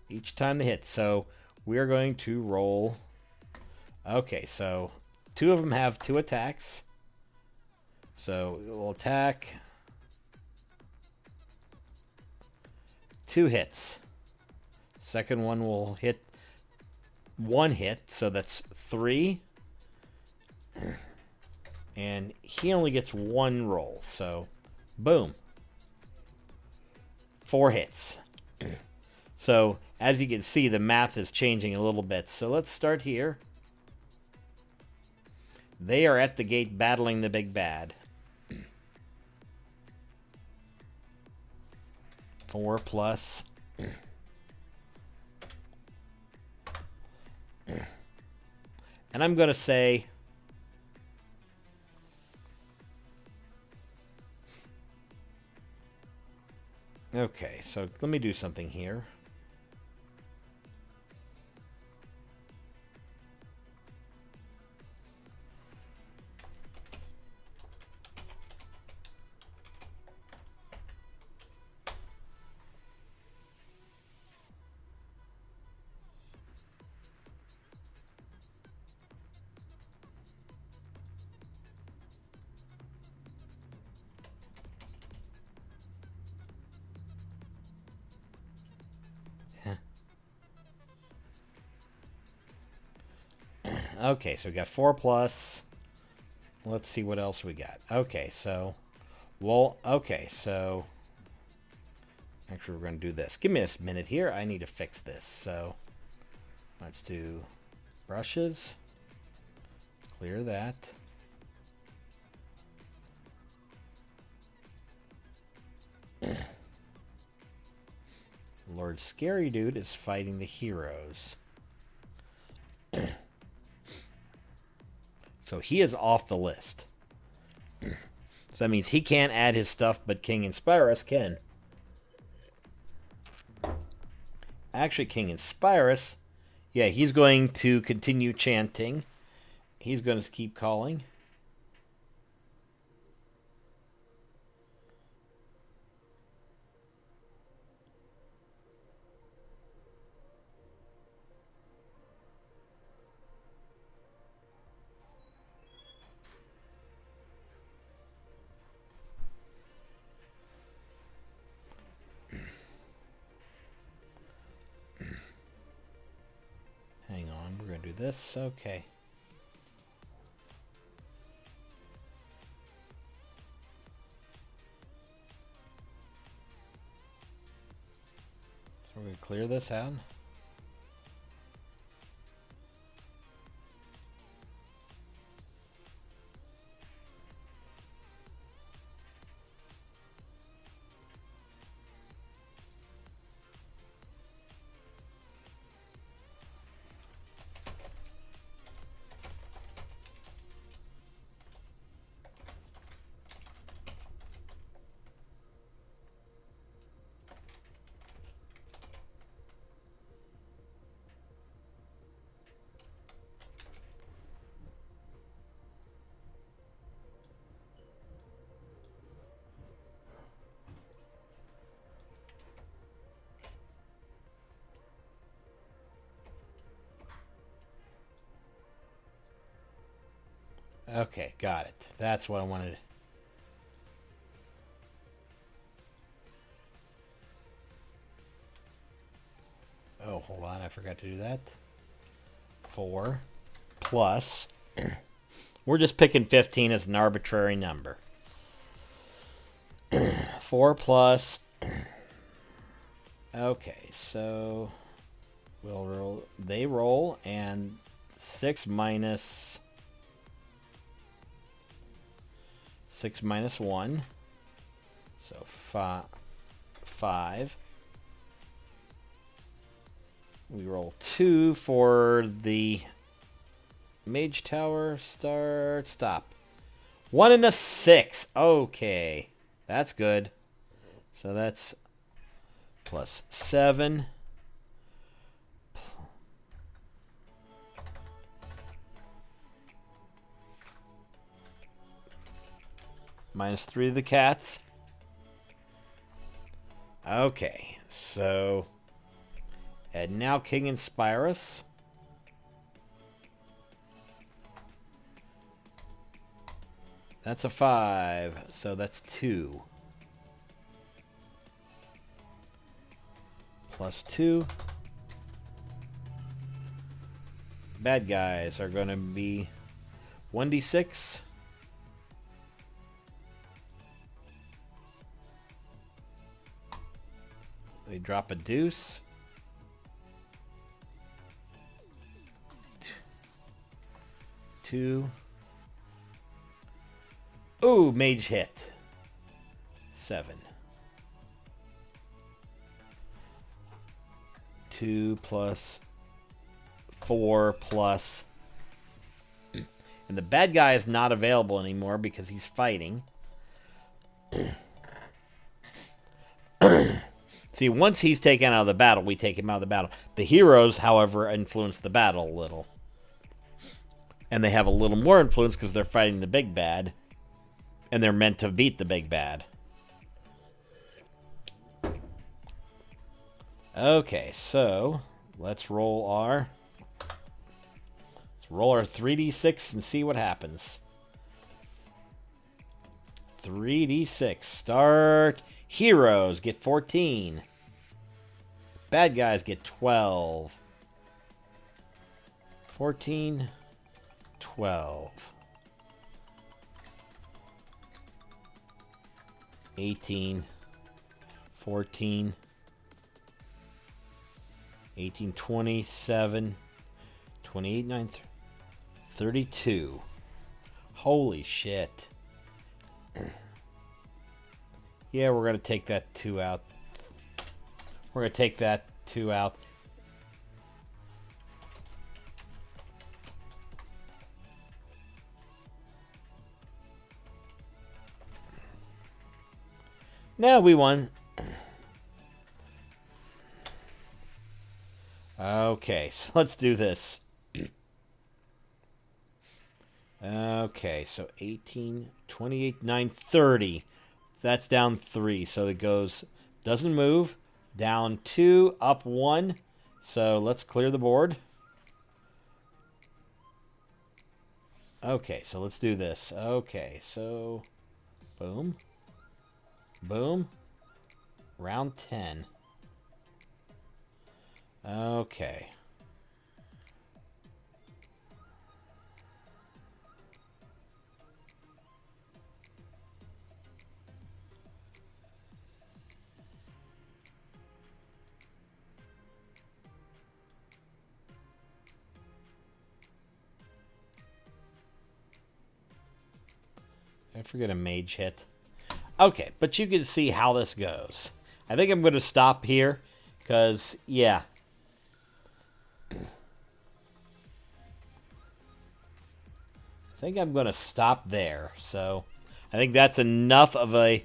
each time they hit. So we're going to roll... Okay, so 2 of them have 2 attacks. So we'll attack... 2 hits. Second one will hit 1 hit, so that's 3. And he only gets 1 roll, so boom. 4 hits. So as you can see, the math is changing a little bit. So let's start here. They are at the gate battling the big bad. 4 plus. And I'm going to say... Okay, so let me do something here. Okay, so we got 4 plus. Let's see what else we got. Okay, so... Well, okay, so... Actually, we're going to do this. Give me a minute here. I need to fix this. So, let's do brushes. Clear that. Lord Scary Dude is fighting the heroes. So he is off the list. So that means he can't add his stuff, but King Inspirus can. Actually, King Inspirus, yeah, he's going to continue chanting. He's going to keep calling. Hang on, we're going to do this. Okay. So we're going to clear this out. Okay, got it. That's what I wanted. Oh, hold on. I forgot to do that. 4 plus We're just picking 15 as an arbitrary number. 4 plus. Okay, so we'll roll. They roll, and 6 minus 1. So 5. We roll 2 for the Mage Tower. Stop. 1 and a 6. Okay. That's good. So that's plus 7. Minus 3 of the cats. Okay. So, and now King Inspirus. That's a 5, so that's 2. Plus 2. Bad guys are going to be 1d6. They drop a deuce. 2. Ooh, mage hit. 7. 2 plus 4 plus. And the bad guy is not available anymore because he's fighting. See, once he's taken out of the battle, we take him out of the battle. The heroes, however, influence the battle a little. And they have a little more influence because they're fighting the big bad. And they're meant to beat the big bad. Okay, so let's roll our 3d6 and see what happens. 3d6. Start. Heroes get 14. Bad guys get 12. 14. 12. 18. 14. 18, 27, 28, 9, 32. Holy shit. Yeah, we're going to take that 2 out. We're going to take that 2 out. No, we won. Okay, so let's do this. Okay, so 18, 28, 9, 30. That's down 3. So it goes, doesn't move. Down 2, up 1. So let's clear the board. Okay, so let's do this. Okay, so boom. Boom. Round 10. Okay. I forget a mage hit. Okay, but you can see how this goes. I think I'm going to stop here because, yeah. I think I'm going to stop there. So I think that's enough of a...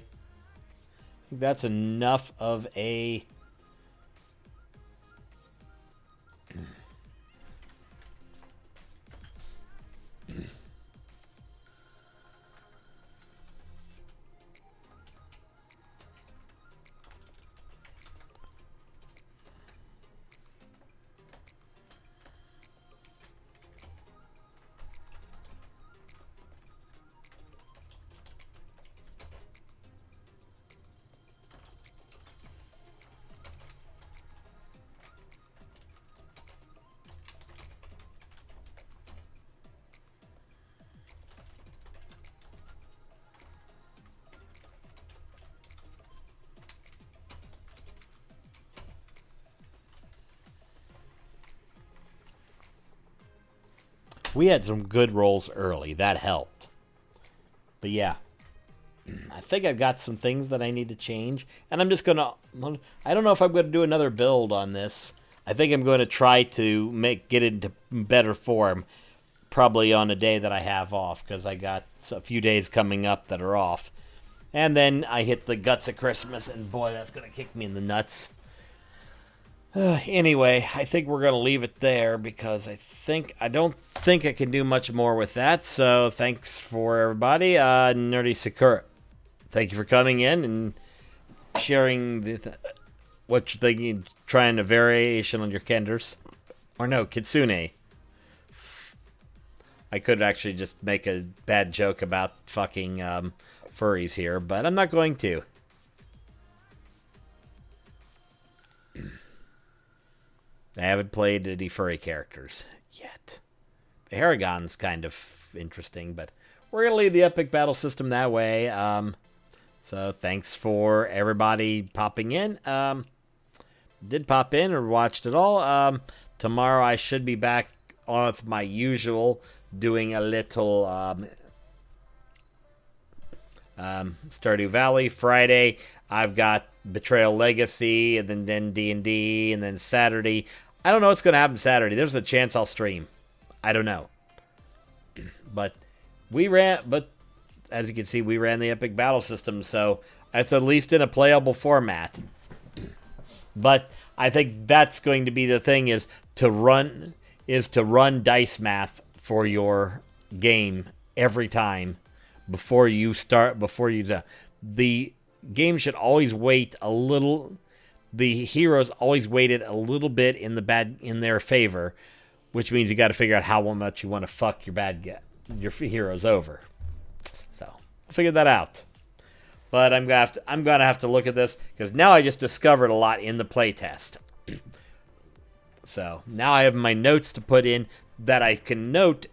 We had some good rolls early. That helped. But yeah. I think I've got some things that I need to change. And I'm just going to... I don't know if I'm going to do another build on this. I think I'm going to try to get it into better form. Probably on a day that I have off. Because I got a few days coming up that are off. And then I hit the guts of Christmas. And boy, that's going to kick me in the nuts. Anyway, I think we're going to leave it there because I don't think I can do much more with that. So thanks for everybody. Nerdy Sakura, thank you for coming in and sharing what you're thinking, trying a variation on your Kenders. Or no, Kitsune. I could actually just make a bad joke about fucking furries here, but I'm not going to. I haven't played any furry characters yet. The Haragon's kind of interesting, but we're going to leave the epic battle system that way. So thanks for everybody popping in. Did pop in or watched it all. Tomorrow I should be back on with my usual, doing a little Stardew Valley. Friday I've got Betrayal Legacy, and then D&D, and then Saturday... I don't know what's going to happen Saturday. There's a chance I'll stream. I don't know. But as you can see, we ran the epic battle system, so it's at least in a playable format. But I think that's going to be the thing, is to run dice math for your game every time before you start. The game should always wait a little. The heroes always weighted a little bit in their favor, which means you got to figure out how much you want to fuck your heroes over. So I'll figure that out. But I'm gonna have to look at this because now I just discovered a lot in the playtest. So now I have my notes to put in that I can note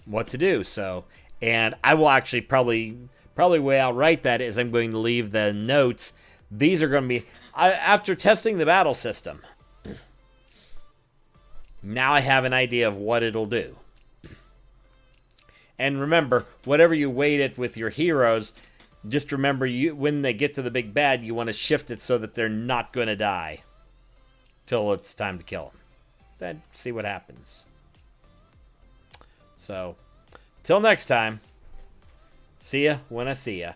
what to do. So, and I will actually probably way I'll write that is I'm going to leave the notes. These are going to be after testing the battle system. Now I have an idea of what it'll do. And remember, whatever you weight it with your heroes, just remember when they get to the big bad, you want to shift it so that they're not going to die till it's time to kill them. Then see what happens. So, till next time. See ya when I see ya.